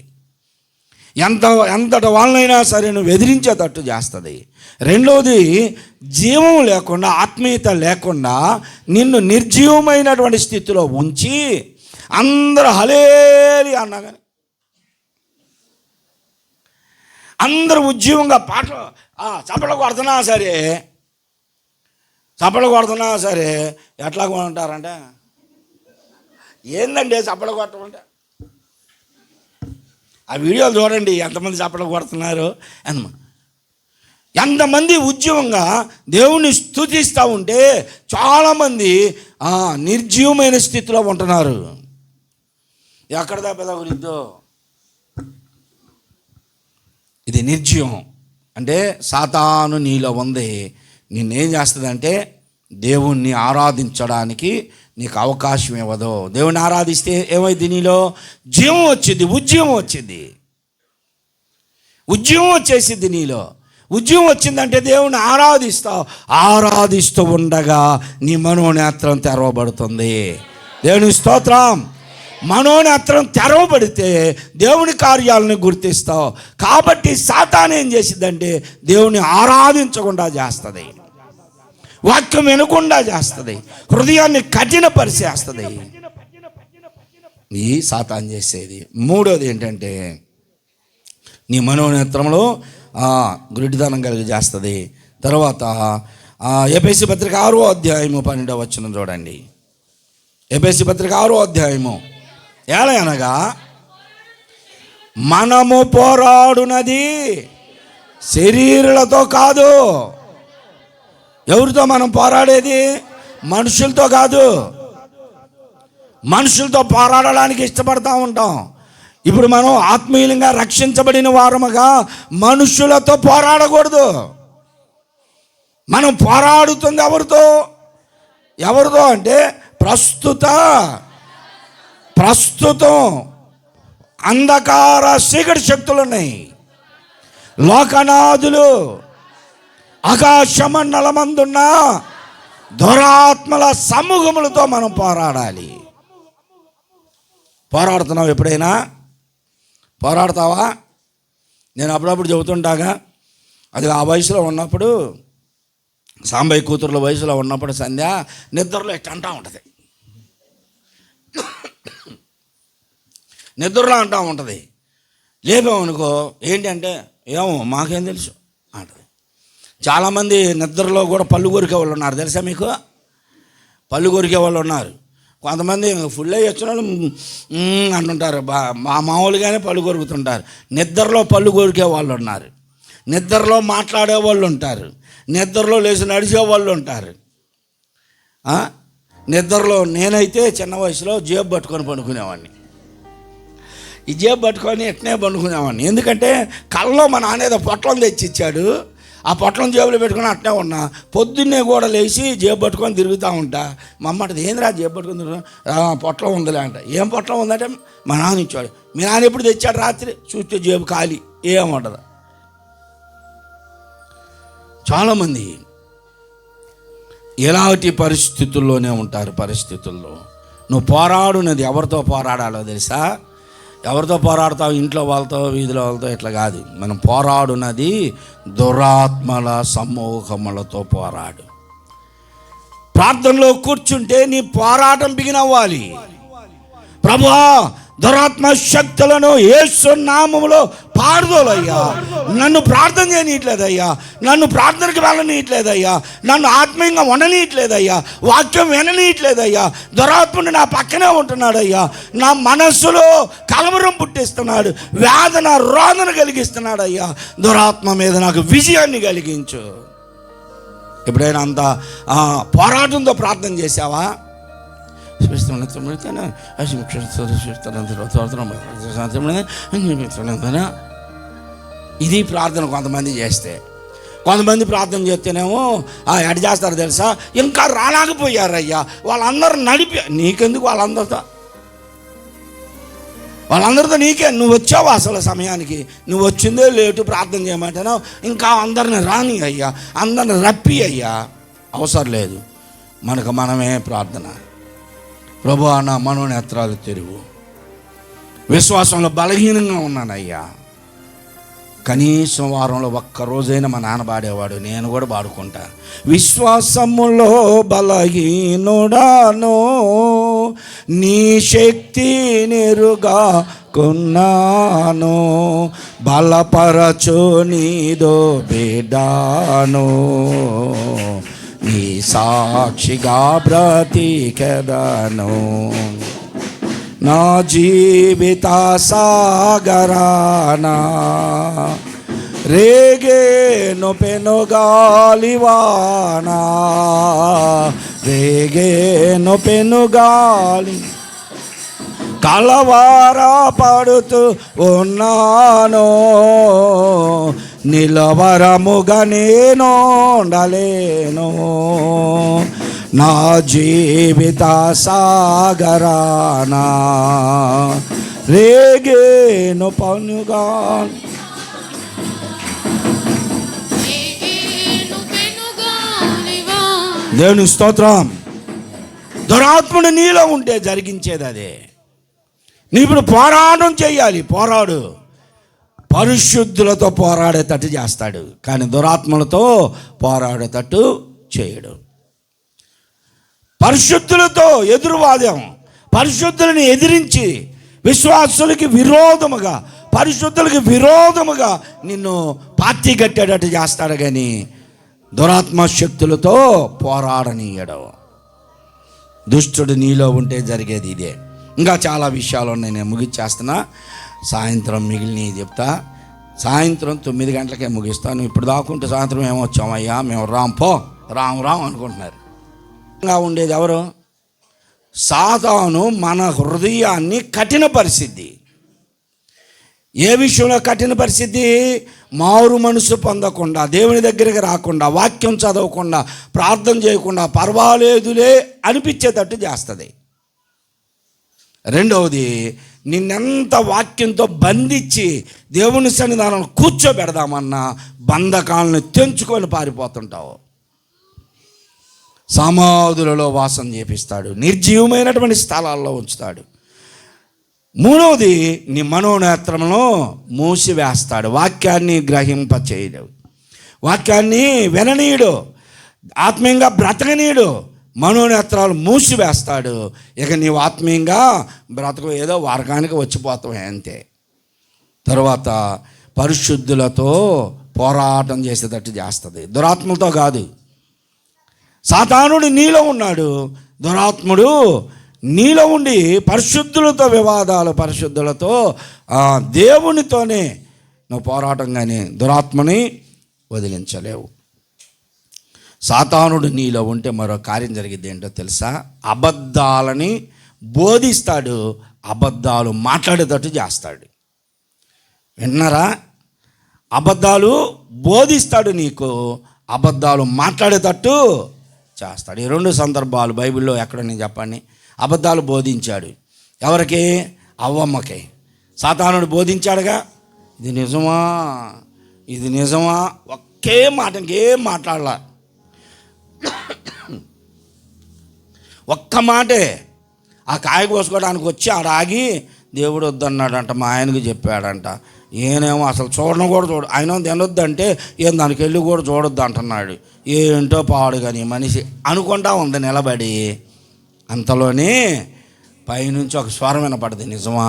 ఎంతటి వాళ్ళనైనా సరే నువ్వు ఎదిరించేటట్టు చేస్తుంది. రెండవది, జీవం లేకుండా, ఆత్మీయత లేకుండా నిన్ను నిర్జీవమైనటువంటి స్థితిలో ఉంచి అందరూ హలేలి అన్నా కానీ, అందరూ ఉద్యమంగా పాటలు చప్పట్లు కొడుతున్నా సరే ఎట్లా ఉంటారంటే, ఏందండి చప్పట్లు కొట్టమంటే? ఆ వీడియోలు చూడండి, ఎంతమంది చప్పట్లు కొడుతున్నారు అన్నమా. ఎంతమంది ఉద్యమంగా దేవుణ్ణి స్తుతిస్తూ ఉంటే చాలామంది నిర్జీవమైన స్థితిలో ఉంటున్నారు. ఎక్కడ దాపేదా గురిద్దో? ఇది నిర్జీవం అంటే సాతాను నీలో ఉంది. నిన్నేం చేస్తుందంటే దేవుణ్ణి ఆరాధించడానికి నీకు అవకాశం ఇవ్వదు. దేవుని ఆరాధిస్తే ఏమైంది? నీలో జీవం వచ్చింది, ఉద్యమం వచ్చింది, ఉద్యమం వచ్చేసింది నీలో. ఉద్యమం వచ్చిందంటే దేవుని ఆరాధిస్తూ ఉండగా నీ మనోనేత్రం తెరవబడుతుంది. దేవుని స్తోత్రం. మనోనేత్రం తెరవబడితే దేవుని కార్యాలను గుర్తిస్తావు. కాబట్టి సాతాను ఏం చేసిందంటే దేవుని ఆరాధించకుండా చేస్తుంది, వాక్యం వినకుండా చేస్తుంది, హృదయాన్ని కఠినపరిచేస్తుంది. ఈ సాతాను చేసేది. మూడోది ఏంటంటే నీ మనోనేత్రంలో గుడ్డితనం కలిగి చేస్తుంది. తర్వాత ఎఫెసీ పత్రిక 6వ అధ్యాయము 12వ వచనం చూడండి. ఎఫెసీ పత్రిక 6వ అధ్యాయము. ఎలాగనగా మనము పోరాడునది శరీరులతో కాదు. ఎవరితో మనం పోరాడేది? మనుషులతో కాదు. మనుషులతో పోరాడడానికి ఇష్టపడతా ఉంటాం. ఇప్పుడు మనం ఆత్మీయంగా రక్షించబడిన వారముగా మనుషులతో పోరాడకూడదు. మనం పోరాడుతుంది ఎవరితో అంటే ప్రస్తుతం అంధకార చీకటి శక్తులు ఉన్నాయి, లోకనాథులు, ఆకాశమండలమందున్న దురాత్మల సమూహములతో మనం పోరాడాలి. పోరాడుతున్నావు? ఎప్పుడైనా పోరాడతావా? నేను అప్పుడప్పుడు చెబుతుంటాగా, అది ఆ వయసులో ఉన్నప్పుడు, సాంబయ్య కూతురుల వయసులో ఉన్నప్పుడు సంధ్య నిద్రలో అంటూ ఉంటుంది, నిద్రలో అంటూ ఉంటుంది. లేపామనుకో ఏంటంటే ఏమో మాకేం తెలుసు అంటది. చాలామంది నిద్రలో కూడా పళ్ళు కొరికే వాళ్ళు ఉన్నారు, తెలుసా మీకు? పళ్ళు కొరికే వాళ్ళు ఉన్నారు. కొంతమంది ఫుల్ అయ్యి వచ్చిన వాళ్ళు అంటుంటారు, మామూలుగానే పళ్ళు కొరుకుతుంటారు. నిద్రలో పళ్ళు కొరికే వాళ్ళు ఉన్నారు, నిద్రలో మాట్లాడే వాళ్ళు ఉంటారు, నిద్రలో లేచి నడిచే వాళ్ళు ఉంటారు. నిద్రలో నేనైతే చిన్న వయసులో జేబు పట్టుకొని పండుకునేవాడిని. ఈ జేబు పట్టుకొని ఎట్నే పండుకునేవాడిని. ఎందుకంటే కళ్ళలో మా నాన్న ఏదో పొట్లం తెచ్చిచ్చాడు, ఆ పొట్లం జేబులో పెట్టుకుని అట్నే ఉన్నా. పొద్దున్నే కూడా లేచి జేబు పట్టుకొని తిరుగుతూ ఉంటా. మా అమ్మటది, ఏంద్రా జేబు పట్టుకొని తిరుగుతా? పొట్లం ఉందిలే అంట. ఏం పొట్లం ఉందంటే మా నాన్న ఇచ్చాడు. మీ నాన్న ఎప్పుడు తెచ్చాడు? రాత్రి చూస్తే జేబు ఖాళీ, ఏముండదు. చాలామంది ఎలాంటి పరిస్థితుల్లోనే ఉంటారు. పరిస్థితుల్లో నువ్వు పోరాడున్నది ఎవరితో పోరాడాలో తెలుసా? ఎవరితో పోరాడతావు? ఇంట్లో వాళ్ళతో, వీధిలో వాళ్ళతో, ఇట్లా కాదు. మనం పోరాడున్నది దురాత్మల సమూహములతో పోరాడు. ప్రార్థనలో కూర్చుంటే నీ పోరాటం బిగినవ్వాలి. ప్రభువా, దురాత్మ శక్తులను యేసు నామములో పారదోలయ్యా, నన్ను ప్రార్థన చేయనీయట్లేదయ్యా, నన్ను ప్రార్థనకి వెళ్ళనీయట్లేదయ్యా, నన్ను ఆత్మీయంగా ఉండనీయట్లేదయ్యా, వాక్యం విననీయట్లేదయ్యా, దురాత్ముడు నా పక్కనే ఉంటున్నాడయ్యా, నా మనస్సులో కలవరం పుట్టిస్తున్నాడు, వేదన రోదన కలిగిస్తున్నాడయ్యా, దురాత్మ మీద నాకు విజయాన్ని కలిగించు. ఎప్పుడైనా అంత పోరాటంతో ప్రార్థన చేశావా? ఇది ప్రార్థన కొంతమంది చేస్తే. కొంతమంది ప్రార్థన చేస్తేనేమో ఎడ చేస్తారో తెలుసా? ఇంకా రాలేకపోయారయ్యా, వాళ్ళందరూ నీకెందుకు వాళ్ళందరితో నీకే, నువ్వు వచ్చావు అసలు సమయానికి, నువ్వు వచ్చిందే లేటు, ప్రార్థన చేయమంటావు, ఇంకా అందరిని రాని అయ్యా, అందరిని రప్పి అయ్యా. అవసరం లేదు, మనకు మనమే ప్రార్థన. ప్రభువా, నా మనోనేత్రాలు తెరువు, విశ్వాసంలో బలహీనంగా ఉన్నానయ్యా. కనీసం వారంలో ఒక్కరోజైనా మా నాన్న పాడేవాడు, నేను కూడా పాడుకుంటా. విశ్వాసములో బలహీనుడాను, నీ శక్తి నెరుగా కొన్నాను, బలపరచు నీదో బిడ్డాను, నీ సాక్షిగా బ్రతికెదను, నా జీవిత సాగరానా రేగేను పెనుగాలివానా, రేగేను పెనుగాలి, కలవారా పడుతూ ఉన్నాను, నిలవరముగా నేను ఉండలేను, నా జీవిత సాగరానా రేగేను పనుగా. దేవుని స్తోత్రం. దురాత్ముడు నీలో ఉంటే జరిగించేది అదే. నీ ఇప్పుడు పోరాటం చేయాలి. పోరాడు. పరిశుద్ధులతో పోరాడేటట్టు చేస్తాడు, కానీ దురాత్మలతో పోరాడేటట్టు చేయడు. పరిశుద్ధులతో ఎదురువాదం, పరిశుద్ధులను ఎదిరించి విశ్వాసులకి విరోధముగా, పరిశుద్ధులకి విరోధముగా నిన్ను పార్టీ కట్టేటట్టు చేస్తాడు, కానీ దురాత్మ శక్తులతో పోరాడనీయడు. దుష్టుడు నీలో ఉంటే జరిగేది ఇదే. ఇంకా చాలా విషయాలు ఉన్నాయి, నేను ముగిచ్చేస్తున్నా. సాయంత్రం మిగిలినవి చెప్తా. సాయంత్రం 9 గంటలకే ముగిస్తాను. ఇప్పుడు దాకుంటే సాయంత్రం ఏమొచ్చామయ్యా, మేము రాం అనుకుంటున్నారు. ఇంకా ఉండేది ఎవరు? సాతాను మన హృదయాన్ని కఠిన పరిస్థితి. ఏ విషయంలో కఠిన పరిస్థితి? మారు మనసు పొందకుండా, దేవుని దగ్గరికి రాకుండా, వాక్యం చదవకుండా, ప్రార్థన చేయకుండా, పర్వాలేదులే అనిపించేటట్టు చేస్తుంది. రెండవది, నిన్నెంత వాక్యంతో బంధించి దేవుని సన్నిధానం కూర్చోబెడదామన్నా బంధకాలను తెంచుకొని పారిపోతుంటావు. సమాధులలో వాసం చేపిస్తాడు, నిర్జీవమైనటువంటి స్థలాల్లో ఉంచుతాడు. మూడవది, నీ మనోనేత్రంలో మూసివేస్తాడు, వాక్యాన్ని గ్రహింపచేయడు, వాక్యాన్ని విననీయుడు, ఆత్మీయంగా బ్రతకనీయుడు. మనోనేత్రాలు మూసివేస్తాడు. ఇక నీవు ఆత్మీయంగా బ్రతకు, ఏదో వారకానికి వచ్చిపోతావు అంతే. తర్వాత పరిశుద్ధులతో పోరాటం చేసేటట్టు చేస్తుంది, దురాత్మలతో కాదు. సాతానుడు నీలో ఉన్నాడు, దురాత్ముడు నీలో ఉండి పరిశుద్ధులతో వివాదాలు, పరిశుద్ధులతో దేవునితోనే నువ్వు పోరాటం, కానీ దురాత్మని వదిలించలేవు. సాతానుడు నీలో ఉంటే మరో కార్యం జరిగింది ఏంటో తెలుసా? అబద్ధాలని బోధిస్తాడు, అబద్ధాలు మాట్లాడేటట్టు చేస్తాడు. విన్నారా? అబద్ధాలు బోధిస్తాడు, నీకు అబద్ధాలు మాట్లాడేటట్టు చేస్తాడు. ఈ 2 సందర్భాలు బైబిల్లో ఎక్కడని చెప్పండి. అబద్ధాలు బోధించాడు ఎవరికి? అవ్వమ్మకి. సాతానుడు బోధించాడుగా, ఇది నిజమా, ఇది నిజమా, ఒక్క ఇంకేం మాట్లాడాల. ఒక్క మాటే ఆ కాయ కోసుకోవడానికి వచ్చి ఆడ ఆగి దేవుడు వద్దన్నాడంట, మా ఆయనకి చెప్పాడంట. ఈయనేమో అసలు చూడడం కూడా ఆయన తినొద్దంటే ఏం దానికి వెళ్ళి కూడా చూడొద్దు అంటున్నాడు. ఏంటో పాడు కానీ మనిషి అనుకుంటా ఉంది నిలబడి. అంతలోనే పైనుంచి ఒక స్వరం వినపడింది, నిజమా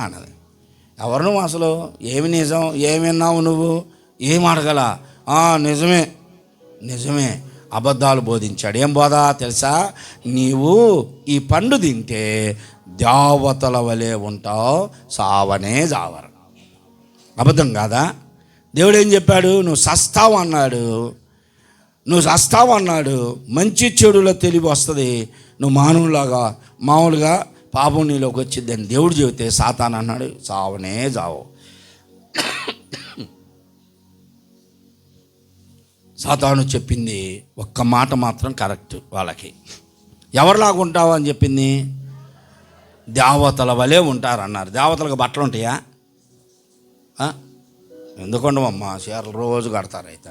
అన్నది. ఎవరు నువ్వు అసలు? ఏమి నిజం? ఏమి విన్నావు నువ్వు? ఏం అడగల? నిజమే అబద్ధాలు బోధించాడు. ఏం బోధ తెలుసా? నీవు ఈ పండు తింటే దేవతల వలె ఉంటావు, సావనే జావరు. అబద్ధం కాదా? దేవుడు ఏం చెప్పాడు? నువ్వు సస్తావు అన్నాడు. మంచి చెడుల తెలివి వస్తుంది, నువ్వు మామూలుగా పాపం నీలోకి వచ్చిందని దేవుడు చెబితే సాతాను అన్నాడు సావనే జావు. సాతాను చెప్పింది ఒక్క మాట మాత్రం కరెక్ట్. వాళ్ళకి ఎవరిలాగా ఉంటావు అని చెప్పింది? దేవతల వలె ఉంటారన్నారు. దేవతలకు బట్టలు ఉంటాయా? ఎందుకుండమమ్మా, చీరలు రోజు కడతారు. అయితే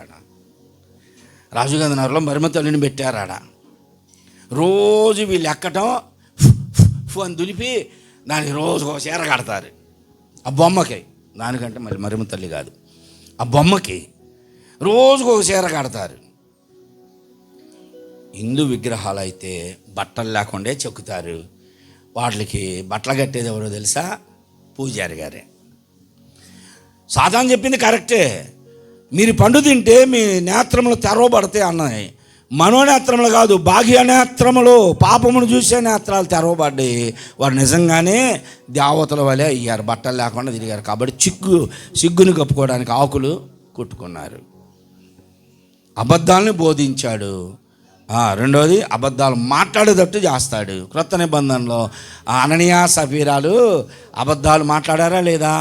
రాజీవ్ నగర్లో మరిమ తల్లిని పెట్టారాడ. రోజు వీళ్ళు ఎక్కటం అని దులిపి దానికి రోజుకు ఒక చీర కడతారు. ఆ బొమ్మకి, దానికంటే మళ్ళీ మరిమ తల్లి కాదు, ఆ బొమ్మకి రోజుకు ఒక చీర కడతారు. హిందూ విగ్రహాలు అయితే బట్టలు లేకుండా చెక్కుతారు. వాటికి బట్టలు కట్టేది ఎవరో తెలుసా? పూజారి గారే. సాతాను చెప్పింది కరెక్టే. మీరు పండు తింటే మీ నేత్రములు తెరవబడతాయి అన్నాయి. మనోనేత్రములు కాదు, బాహ్య నేత్రములు, పాపమును చూసే నేత్రాలు తెరవబడ్డాయి. వారు నిజంగానే దేవతల వలె అయ్యారు, బట్టలు లేకుండా తిరిగారు. కాబట్టి సిగ్గుని కప్పుకోవడానికి ఆకులు కుట్టుకున్నారు. అబద్ధాలని బోధించాడు. రెండవది, అబద్ధాలు మాట్లాడేటట్టు చేస్తాడు. క్రొత్త నిబంధనలో అననీయ సఫీరాలు అబద్ధాలు మాట్లాడారా లేదా?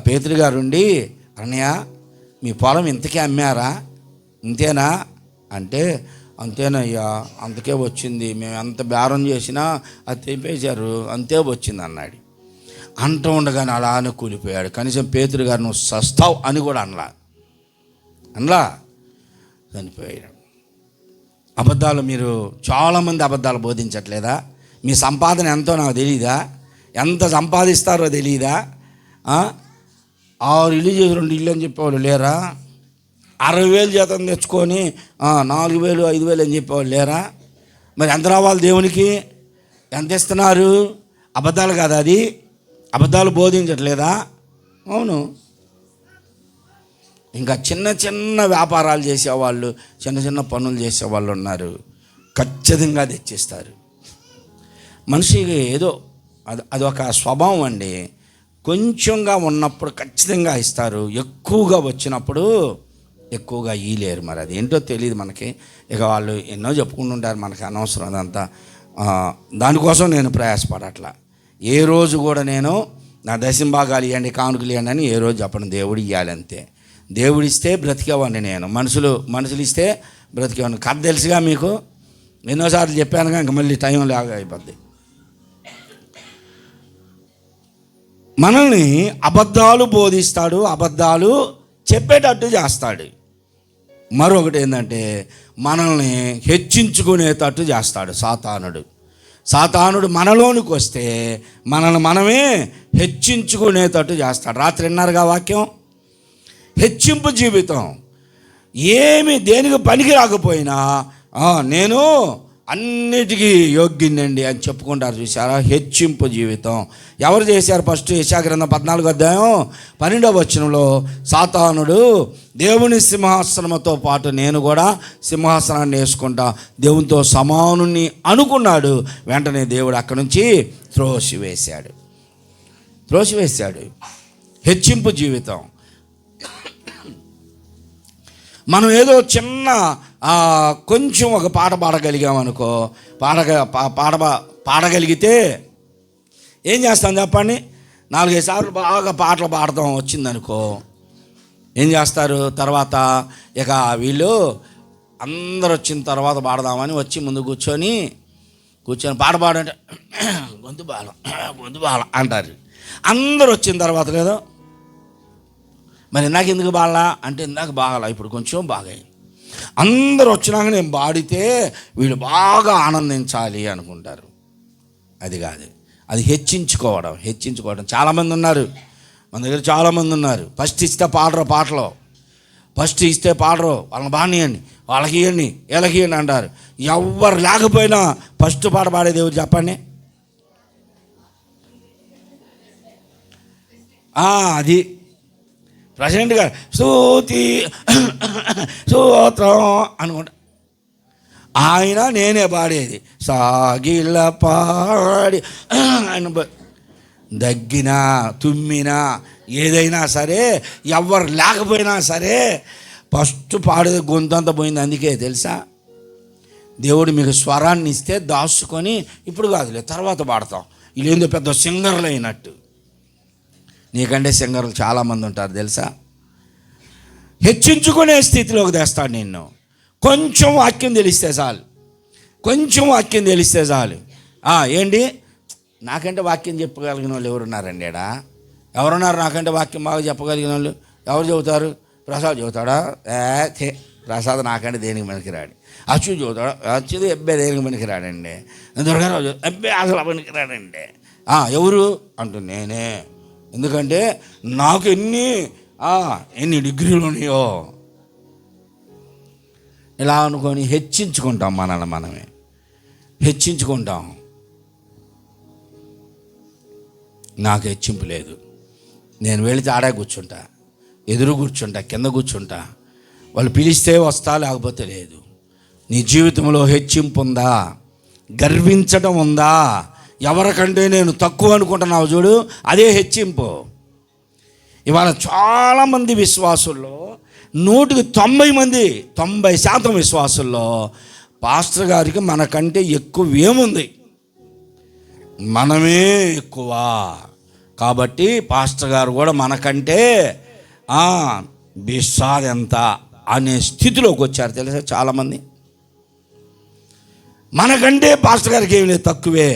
పేతురు గారు ఉండి, అననీయ మీ పొలం ఇంతకే అమ్మారా? ఇంతేనా అంటే, అంతేనయ్యా, అంతకే వచ్చింది, మేము ఎంత బేరం చేసినా అది తెంపేశారు, అంతే వచ్చింది అన్నాడు. అంటూ ఉండగానే అలానే కూలిపోయాడు. కనీసం పేతురు గారు నువ్వు సస్తావు అని కూడా అనలా చనిపోయాడు. అబద్ధాలు, మీరు చాలామంది అబద్ధాలు బోధించట్లేదా? మీ సంపాదన ఎంతో నాకు తెలియదా? ఎంత సంపాదిస్తారో తెలియదా? 6 ఇల్లు చేసి 2 ఇల్లు అని చెప్పేవాళ్ళు లేరా? 60,000 జీతం తెచ్చుకొని 4,000 5,000 అని చెప్పేవాళ్ళు లేరా? మరి ఎంత రావాలి దేవునికి? ఎంత ఇస్తున్నారు? అబద్ధాలు కాదా అది? అబద్ధాలు బోధించట్లేదా? అవును. ఇంకా చిన్న చిన్న వ్యాపారాలు చేసేవాళ్ళు, చిన్న చిన్న పనులు చేసేవాళ్ళు ఉన్నారు. ఖచ్చితంగా తెచ్చిస్తారు. మనిషికి ఏదో అదొక స్వభావం అండి. కొంచెంగా ఉన్నప్పుడు ఖచ్చితంగా ఇస్తారు, ఎక్కువగా వచ్చినప్పుడు ఎక్కువగా ఇయ్యలేరు. మరి అది ఏంటో తెలియదు మనకి. ఇక వాళ్ళు ఎన్నో చెప్పుకుంటుంటారు, మనకి అనవసరం అదంతా. దానికోసం నేను ప్రయాసపడట్లా. ఏ రోజు కూడా నేను నా దశంభాగాలు ఇవ్వండి, కానుకలు ఇవ్వండి అని ఏ రోజు చెప్పను. దేవుడు ఇవ్వాలి అంతే. దేవుడిస్తే బ్రతికేవాడిని నేను, మనుషులు ఇస్తే బ్రతికేవాడిని. కథ తెలుసుగా మీకు, ఎన్నోసార్లు చెప్పానుగా, ఇంక మళ్ళీ టైం లాగా అయిపోద్ది. మనల్ని అబద్ధాలు బోధిస్తాడు, అబద్ధాలు చెప్పేటట్టు చేస్తాడు. మరొకటి ఏంటంటే మనల్ని హెచ్చించుకునేటట్టు చేస్తాడు సాతానుడు మనలోనికి వస్తే మనల్ని మనమే హెచ్చించుకునేటట్టు చేస్తాడు. రాత్రి విన్నారుగా వాక్యం, హెచ్చింపు జీవితం. దేనికి పనికి రాకపోయినా నేను అన్నిటికీ యోగ్యునండి అని చెప్పుకుంటారు, చూసారా? హెచ్చింపు జీవితం ఎవరు చేశారు? ఫస్ట్ యెషయా 14వ అధ్యాయం 12వ వచనంలో సాతానుడు దేవుని సింహాసనంతో పాటు నేను కూడా సింహాసనాన్ని వేసుకుంటా, దేవునితో సమానుని అనుకున్నాడు. వెంటనే దేవుడు అక్కడి నుంచి త్రోసివేశాడు. హెచ్చింపు జీవితం. మనం ఏదో చిన్న కొంచెం ఒక పాట పాడగలిగామనుకో, పాడగలిగితే ఏం చేస్తాం చెప్పండి? 4-5 సార్లు బాగా పాటలు పాడతాం వచ్చిందనుకో, ఏం చేస్తారు? తర్వాత ఇక వీళ్ళు అందరు వచ్చిన తర్వాత పాడదామని వచ్చి ముందు కూర్చొని పాట పాడంటే గొంతు బాల అంటారు. అందరు వచ్చిన తర్వాత కదా మరి ఇందాక ఎందుకు బాగా అంటే ఇందాక బాగాలా, ఇప్పుడు కొంచెం బాగాయి. అందరూ వచ్చినాక నేను పాడితే వీళ్ళు బాగా ఆనందించాలి అనుకుంటారు. అది కాదు, అది హెచ్చించుకోవడం. చాలామంది ఉన్నారు మన దగ్గర, చాలామంది ఉన్నారు. ఫస్ట్ ఇస్తే పాడరు పాటలు, ఫస్ట్ ఇస్తే పాడరు, వాళ్ళని బానియండి, వాళ్ళకి ఇవ్వండి, వీళ్ళకి ఇవ్వండి అంటారు. ఎవరు లేకపోయినా ఫస్ట్ పాట పాడేది ఎవరు చెప్పండి? అది ప్రెసిడెంట్ గారు స్తోతి స్తోత్రం అనుకుంటా, ఆయన నేనే పాడేది. సాగిల పాడి ఆయన దగ్గినా తుమ్మినా ఏదైనా సరే, ఎవరు లేకపోయినా సరే ఫస్ట్ పాడేది గొంతంతా పోయింది. అందుకే తెలుసా, దేవుడు మీకు స్వరాన్ని ఇస్తే దాచుకొని ఇప్పుడు కాదులే తర్వాత పాడతాం, వీళ్ళేందో పెద్ద సింగర్లు అయినట్టు. నీకంటే సింగర్లు చాలామంది ఉంటారు తెలుసా. హెచ్చించుకునే స్థితిలోకి తెస్తాడు నిన్ను. కొంచెం వాక్యం తెలిస్తే చాలు, ఏంటి నాకంటే వాక్యం చెప్పగలిగిన వాళ్ళు ఎవరున్నారండి? ఎవరున్నారు నాకంటే వాక్యం బాగా చెప్పగలిగిన వాళ్ళు? ఎవరు చెబుతారు? ప్రసాద్ చెబుతాడా? ప్రసాద్ నాకంటే దేనికి పనికిరాడు. అచ్చు చెబుతాడా? అచ్చుది అబ్బాయి దేనికి పనికిరాడండి. దుర్గారావు అబ్బాయి అసలు పనికిరాడండి. ఎవరు అంటూ నేనే. ఎందుకంటే నాకు ఎన్ని డిగ్రీలు ఉన్నాయో ఇలా అనుకొని హెచ్చించుకుంటాం, మనల్ని మనమే హెచ్చించుకుంటాం. నాకు హెచ్చింపు లేదు. నేను వెళితే ఆడే కూర్చుంటా, ఎదురు కూర్చుంటా, కింద కూర్చుంటా, వాళ్ళు పిలిస్తే వస్తా, లేకపోతే లేదు. నీ జీవితంలో హెచ్చింపు ఉందా? గర్వించడం ఉందా? ఎవరికంటే నేను తక్కువ అనుకుంటున్నావు చూడు, అదే హెచ్చింపు. ఇవాళ చాలామంది విశ్వాసుల్లో 90% విశ్వాసుల్లో పాస్టర్ గారికి మనకంటే ఎక్కువ ఏముంది, మనమే ఎక్కువ. కాబట్టి పాస్టర్ గారు కూడా మనకంటే బిస్సాది ఎంత అనే స్థితిలోకి వచ్చారు తెలుసా చాలామంది. మనకంటే పాస్టర్ గారికి ఏమి లేదు, తక్కువే.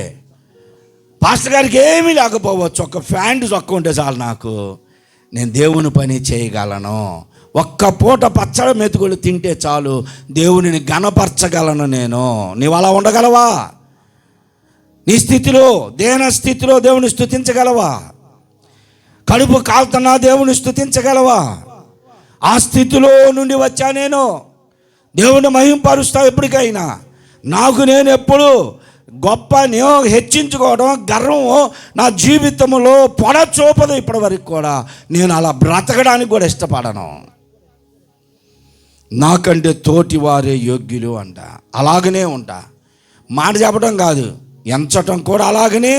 పాస్టర్ గారికి ఏమీ లేకపోవచ్చు, ఒక ప్యాంటు చొక్క ఉంటే చాలు, నాకు నేను దేవుని పని చేయగలను. ఒక్క పూట పచ్చడి మెతుకులు తింటే చాలు, దేవునిని ఘనపరచగలను నేను. నీవు అలా ఉండగలవా? నీ స్థితిలో, దేన స్థితిలో దేవుని స్తుతించగలవా? కడుపు కాలుతున్నా దేవుని స్తుతించగలవా? ఆ స్థితిలో నుండి వచ్చా నేను. దేవుని మహింపరుస్తా ఎప్పటికైనా. నాకు నేను ఎప్పుడు గొప్ప హెచ్చించుకోవడం, గర్వం నా జీవితంలో పొడ చూపదు ఇప్పటి వరకు కూడా. నేను అలా బ్రతకడానికి కూడా ఇష్టపడను. నాకంటే తోటి వారే యోగ్యులు అంట, అలాగనే ఉంటా. మాట చెప్పడం కాదు, ఎంచటం కూడా అలాగనే,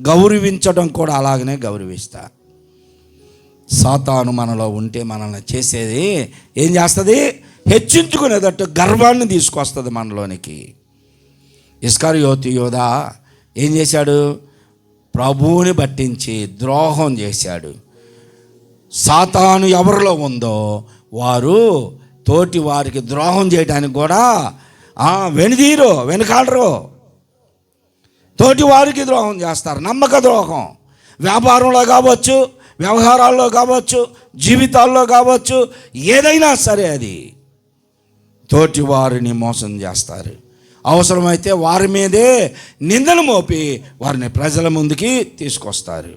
గౌరవించడం కూడా అలాగనే గౌరవిస్తా. సాతాను మనలో ఉంటే మనల్ని చేసేది ఏం చేస్తుంది? హెచ్చించుకునేటట్టు గర్వాన్ని తీసుకొస్తుంది మనలోనికి. ఇస్కరియోతు యోధా ఏం చేశాడు? ప్రభువుని పట్టించి ద్రోహం చేశాడు. సాతాను ఎవరిలో ఉందో వారు తోటి వారికి ద్రోహం చేయడానికి కూడా వెనకాడరు. తోటి వారికి ద్రోహం చేస్తారు. నమ్మక ద్రోహం, వ్యాపారంలో కావచ్చు, వ్యవహారాల్లో కావచ్చు, జీవితాల్లో కావచ్చు, ఏదైనా సరే అది తోటి వారిని మోసం చేస్తారు. అవసరమైతే వారి మీదే నిందలు మోపి వారిని ప్రజల ముందుకి తీసుకొస్తారు.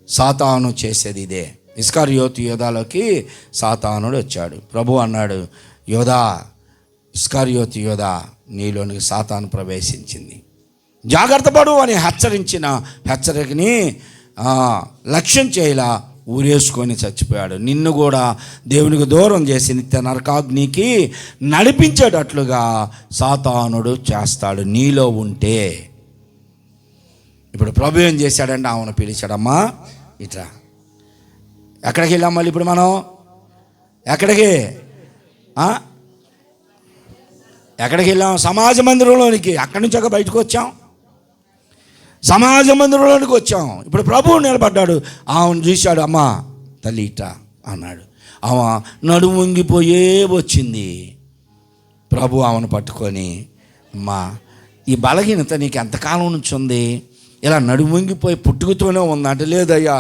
సాతాను చేసేది ఇదే. ఇస్కరియోతు యోధాలోకి సాతానుడు వచ్చాడు. ప్రభు అన్నాడు, యోధా, ఇస్కరియోతు యోధా, నీలోనికి సాతాను ప్రవేశించింది, జాగ్రత్త పడు అని హెచ్చరించిన హెచ్చరికని లక్ష్యం చేయలా ఊరేసుకొని చచ్చిపోయాడు. నిన్ను కూడా దేవునికి దూరం చేసి నిత్య నరకాగ్నికి నడిపించేటట్లుగా సాతానుడు చేస్తాడు నీలో ఉంటే. ఇప్పుడు ప్రభు ఏం చేశాడంటే ఆమెను పిలిచాడమ్మా ఇట్లా. ఎక్కడికి వెళ్ళాం మళ్ళీ ఇప్పుడు మనం? ఎక్కడికి వెళ్ళాం? సమాజ మందిరంలోనికి. అక్కడి నుంచి ఒక బయటకు వచ్చాం, సమాజ మందిరంలోనికి వచ్చాం. ఇప్పుడు ప్రభువు నిలబడ్డాడు, ఆమెను చూశాడు. అమ్మా తల్లి ఇట్లా అన్నాడు. ఆమె నడుము వంగిపోయే వచ్చింది. ప్రభు ఆమెను పట్టుకొని, అమ్మా ఈ బలహీనత నీకు ఎంతకాలం నుంచి ఉంది? ఇలా నడుము వంగిపోయి పుట్టుకతోనే ఉందా అంటే, లేదయ్యా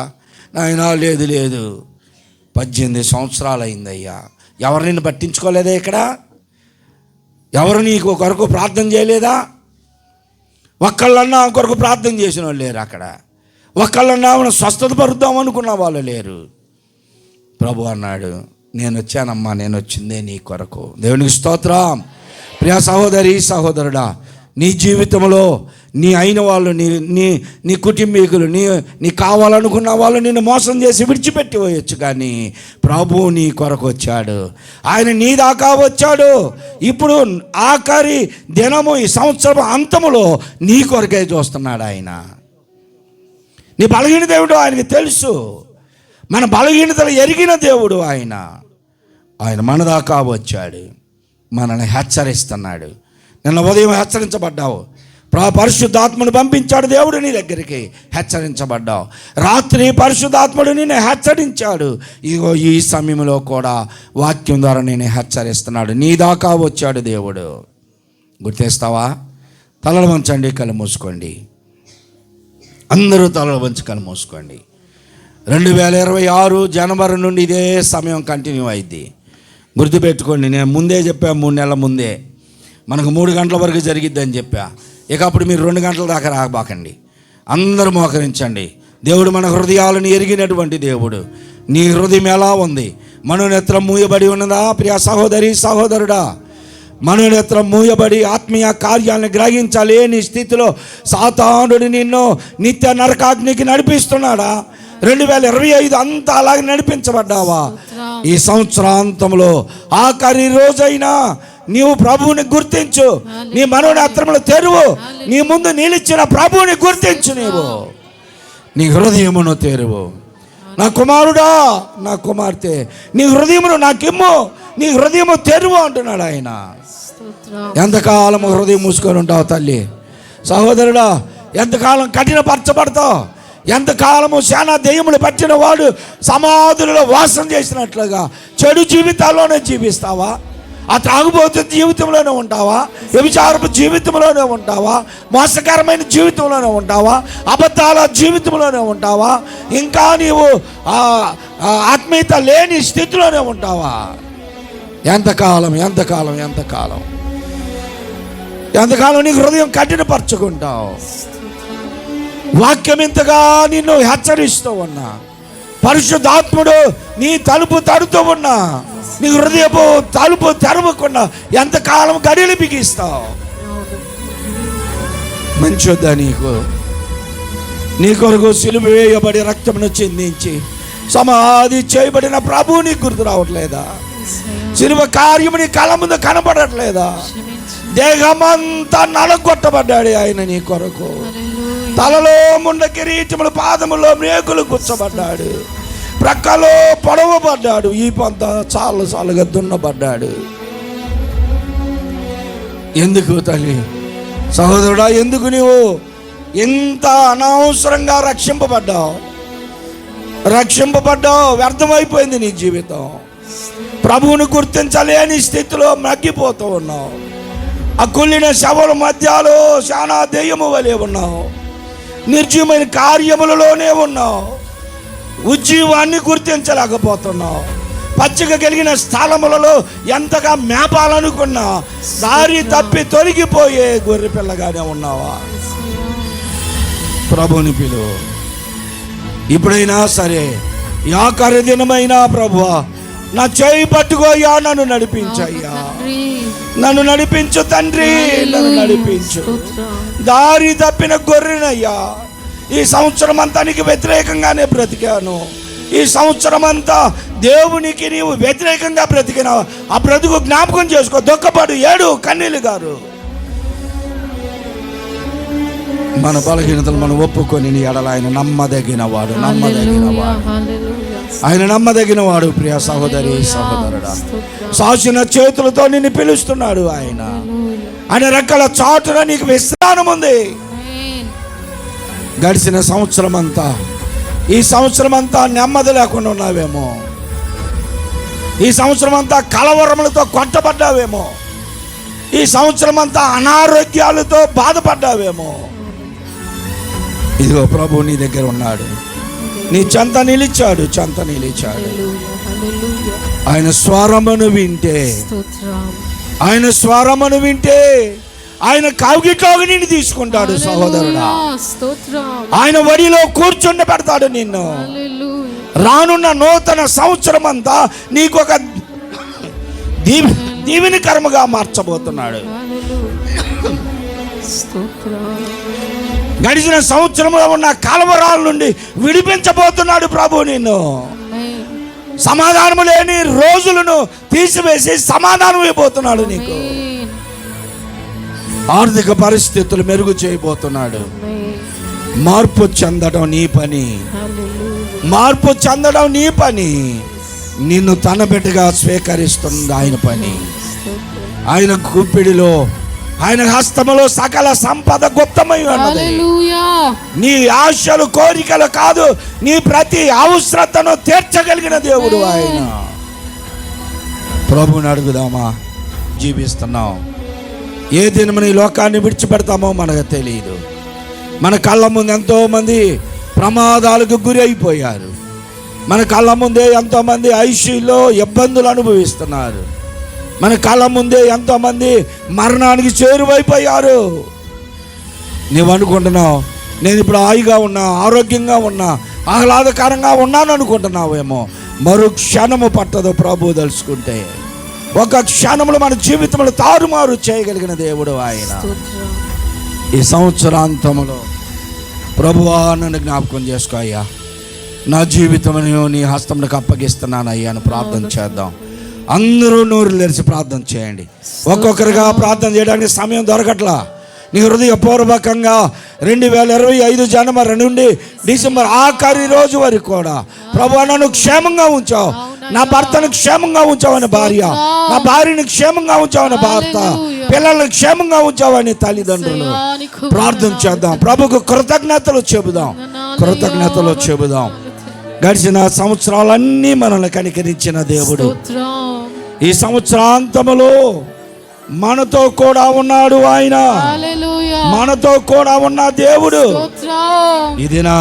నాయనా, లేదు 18 సంవత్సరాలు అయిందయ్యా. ఎవరు నిన్ను పట్టించుకోలేదా? ఇక్కడ ఎవరు నీకు కొరకు ప్రార్థన చేయలేదా? ఒక్కళ్ళన్నా కొరకు ప్రార్థన చేసిన వాళ్ళు లేరు. అక్కడ ఒక్కళ్ళన్నా స్వస్థత పరుద్దాం అనుకున్న వాళ్ళు లేరు. ప్రభు అన్నాడు, నేను వచ్చానమ్మా, నేను వచ్చిందే నీ కొరకు. దేవునికి స్తోత్రం. ప్రియ సహోదరి సహోదరుడా, నీ జీవితంలో నీ అయిన వాళ్ళు, నీ కుటుంబీకులు, నీ కావాలనుకున్న వాళ్ళు నిన్ను మోసం చేసి విడిచిపెట్టి పోయొచ్చు, కానీ ప్రభు నీ కొరకు వచ్చాడు. ఆయన నీ దాకా వచ్చాడు. ఇప్పుడు ఆఖరి దినము, ఈ సంవత్సరం అంతములో నీ కొరకే చూస్తున్నాడు ఆయన. నీ బలహీనత ఏమిటో ఆయనకి తెలుసు. మన బలహీనతలు ఎరిగిన దేవుడు ఆయన. ఆయన మన దాకా వచ్చాడు, మనల్ని హెచ్చరిస్తున్నాడు. నిన్న ఉదయం హెచ్చరించబడ్డావు, పరిశుద్ధాత్మను పంపించాడు దేవుడు నీ దగ్గరికి, హెచ్చరించబడ్డావు. రాత్రి పరిశుద్ధాత్ముడు నిన్ను హెచ్చరించాడు. ఇదిగో ఈ సమయంలో కూడా వాక్యం ద్వారా నేను హెచ్చరిస్తున్నాడు. నీ దాకా వచ్చాడు దేవుడు. గుర్తిస్తావా? తలలు వంచండి, కళ్ళు మూసుకోండి. అందరూ తలలు వంచి కళ్ళు మూసుకోండి. 2026 జనవరి నుండి ఇదే సమయం కంటిన్యూ అయింది. గుర్తుపెట్టుకోండి, నేను ముందే చెప్పా, 3 నెలల ముందే మనకు 3 గంటల వరకు జరిగిద్దని చెప్పా. ఇక అప్పుడు మీరు 2 గంటల దాకా రాబాకండి. అందరూ మోకరించండి. దేవుడు మన హృదయాలను ఎరిగినటువంటి దేవుడు. నీ హృదయం ఎలా ఉంది? మనోనేత్రం మూయబడి ఉన్నదా? ప్రియ సహోదరి సహోదరుడా, మనోనేత్రం మూయబడి ఆత్మీయ కార్యాలను గ్రహించలేని స్థితిలో సాతానుడు నిన్ను నిత్య నరకాగ్నికి నడిపిస్తున్నాడా? 2025 అంతా అలాగే నడిపించబడ్డావా? ఈ సంవత్సరాంతంలో ఆఖరి రోజైనా నీవు ప్రభువుని గుర్తించు. నీ మనోనేత్రములు తెరువు. నీ ముందు నిలిచిన ప్రభువుని గుర్తించు. నీ హృదయమును తెరువు. నా కుమారుడా, నా కుమార్తె, నీ హృదయమును నాకిమ్ము, నీ హృదయము తెరువు అంటున్నాడు ఆయన. ఎంతకాలము హృదయం మూసుకొని ఉంటావు తల్లి? సహోదరుడా, ఎంతకాలం కఠినపరచబడతావు? ఎంతకాలము శానా దెయ్యములు పట్టిన వాడు సమాధులలో వాసం చేసినట్లుగా చెడు జీవితాల్లోనే జీవిస్తావా? ఆ త్రాగుబోతు జీవితంలోనే ఉంటావా? వ్యభిచారపు జీవితంలోనే ఉంటావా? మోసకరమైన జీవితంలోనే ఉంటావా? అబద్ధాల జీవితంలోనే ఉంటావా? ఇంకా నీవు ఆత్మీయత లేని స్థితిలోనే ఉంటావా? ఎంతకాలం ఎంతకాలం ఎంతకాలం ఎంతకాలం నీ హృదయం కఠినపరచుకుంటావు? వాక్యం ఇంతగా నిన్ను హెచ్చరిస్తూ ఉన్నా, పరిశుద్ధాత్ముడు నీ తలుపు తడుతూ ఉన్నా, నీ హృదయపు తలుపు తెరవకుండా ఎంతకాలం గడియలు బిగిస్తావు? మంచొద్దా నీకు? నీ కొరకు సిలువ వేయబడి రక్తమును చిందించి సమాధి చేయబడిన ప్రభువు నీకు గుర్తు రావట్లేదా? సిలువ కార్యము నీ కళ్ళ ముందు కనబడట్లేదా? దేహమంతా నలగొట్టబడ్డాడు ఆయన నీ కొరకు. తలలో ముండ కిరీటములు, పాదములో మేకులు గుచ్చబడ్డాడు, ప్రక్కలో పొడవబడ్డాడు, ఈ పంత చాలుగా దున్నబడ్డాడు. ఎందుకు తల్లి, సహోదరుడా, ఎందుకు నీవు ఇంత అనవసరంగా రక్షింపబడ్డావు? వ్యర్థమైపోయింది నీ జీవితం. ప్రభువును గుర్తించలేని స్థితిలో మగ్గిపోతూ ఉన్నావు. ఆ కుళ్ళిన శవల మధ్యలో శానా దెయ్యము వలె ఉన్నావు. నిర్జీవమైన కార్యములలోనే ఉన్నావు. ఉజ్జీవాన్ని గుర్తించలేకపోతున్నావు. పచ్చిక కలిగిన స్థలములలో ఎంతగా మేపాలనుకున్నా దారి తప్పి తొలగిపోయే గొర్రె పిల్లగానే ఉన్నావా? ప్రభుని పిలువు. ఇప్పుడైనా సరే, ఆఖరి దినమైనా ప్రభువా, నా చేయి పట్టుకోయ్యా, నన్ను నడిపించయ్యా, నన్ను నడిపించు తండ్రి, నన్ను నడిపించు. దారి తప్పిన గొర్రెనయ్యా. ఈ సంవత్సరం అంతా నీకు వ్యతిరేకంగానే బ్రతికాను. ఈ సంవత్సరం అంతా దేవునికి నీవు వ్యతిరేకంగా బ్రతికిన ఆ బ్రతుకు జ్ఞాపకం చేసుకో. దుఃఖపడు, ఏడు, కన్నీళ్ళు గారు. మన బలహీనతలు మనం ఒప్పుకొని నీ ఎడల ఆయన నమ్మదగినవాడు. ఆయన నమ్మదగినవాడు. ప్రియ సహోదరి సహోదరుడా, సాసిన చేతులతో నిన్ను పిలుస్తున్నాడు ఆయన. ఆయన రెక్కల చాటున నీకు విశ్రామం ఉంది. గడిచిన సంవత్సరం అంతా, ఈ సంవత్సరం అంతా నెమ్మది లేకుండా ఉన్నావేమో. ఈ సంవత్సరం అంతా కలవరములతో కొట్టబడ్డావేమో. ఈ సంవత్సరం అంతా అనారోగ్యాలతో బాధపడ్డావేమో. ఇదిగో ప్రభు నీ దగ్గర ఉన్నాడు. నీ చెంత నిలిచాడు. ఆయన స్వరమును వింటే, ఆయన స్వరమును వింటే ఆయన కౌగిట్లోకి నిన్ను తీసుకుంటాడు సహోదరుడా. ఆయన వడిలో కూర్చుండి పెడతాడు నిన్ను. రానున్న నూతన సంవత్సరం అంతా నీకు ఒక దీవెనకరముగా మార్చబోతున్నాడు. గడిచిన సంవత్సరంలో ఉన్న కలవరాల నుండి విడిపించబోతున్నాడు ప్రభు నిన్ను. సమాధానము లేని రోజులను తీసివేసి సమాధానం అయిపోతున్నాడు నీకు. ఆర్థిక పరిస్థితులు మెరుగు చేయబోతున్నాడు. మార్పు చెందడం నీ పని. మార్పు చెందడం నీ పని. నిన్ను తన బిడ్డగా స్వీకరిస్తుంది ఆయన పని. ఆయన గుప్పిడిలో, ఆయన హస్తములో సకల సంపద గుప్తమై ఉన్నది. నీ ఆశలు కోరికలు కాదు, నీ ప్రతి అవసరతను తీర్చగలిగిన దేవుడు ఆయన. ప్రభుని అడుగుదామా? జీవిస్తున్నాం. ఏ దినమున ఈ లోకాన్ని విడిచిపెడతామో మనకు తెలియదు. మన కళ్ళ ముందు ఎంతో మంది ప్రమాదాలకు గురి అయిపోయారు. మన కళ్ళ ముందే ఎంతోమంది ఐసీయూలో ఇబ్బందులు అనుభవిస్తున్నారు. మన కళ్ళ ముందే ఎంతోమంది మరణానికి చేరువైపోయారు. నీవు అనుకుంటున్నావు నేను ఇప్పుడు హాయిగా ఉన్నా, ఆరోగ్యంగా ఉన్నా, ఆహ్లాదకరంగా ఉన్నాను అనుకుంటున్నావేమో. మరో క్షణము పట్టదు ప్రభు తలుచుకుంటే. ఒక క్షణంలో మన జీవితంలో తారుమారు చేయగలిగిన దేవుడు ఆయన. ఈ సంవత్సరాంతంలో ప్రభువా నన్ను జ్ఞాపకం చేసుకో అయ్యా, నా జీవితమును నీ హస్తములకు అప్పగిస్తున్నాను అయ్యా అని ప్రార్థన చేద్దాం. అందరూ నోరు తెరిచి ప్రార్థన చేయండి. ఒక్కొక్కరిగా ప్రార్థన చేయడానికి సమయం దొరకట్లా. నీ హృదయపూర్వకంగా 2025 జనవరి నుండి డిసెంబర్ ఆఖరి రోజు వరకు కూడా ప్రభువా నన్ను క్షేమంగా ఉంచావు, నా భర్తను క్షేమంగా ఉంచావని భార్య, నా భార్యని క్షేమంగా ఉంచావని భర్త, పిల్లలను క్షేమంగా ఉంచావని తల్లిదండ్రులు. ప్రార్థన చేద్దాం. ప్రభుకు కృతజ్ఞతలు చెబుదాం. గడిచిన సంవత్సరాలన్నీ మనల్ని కనికరించిన దేవుడు ఈ సంవత్సరాంతములో మనతో కూడా ఉన్నాడు. ఆయన మనతో కూడా ఉన్న దేవుడు. ఇది నా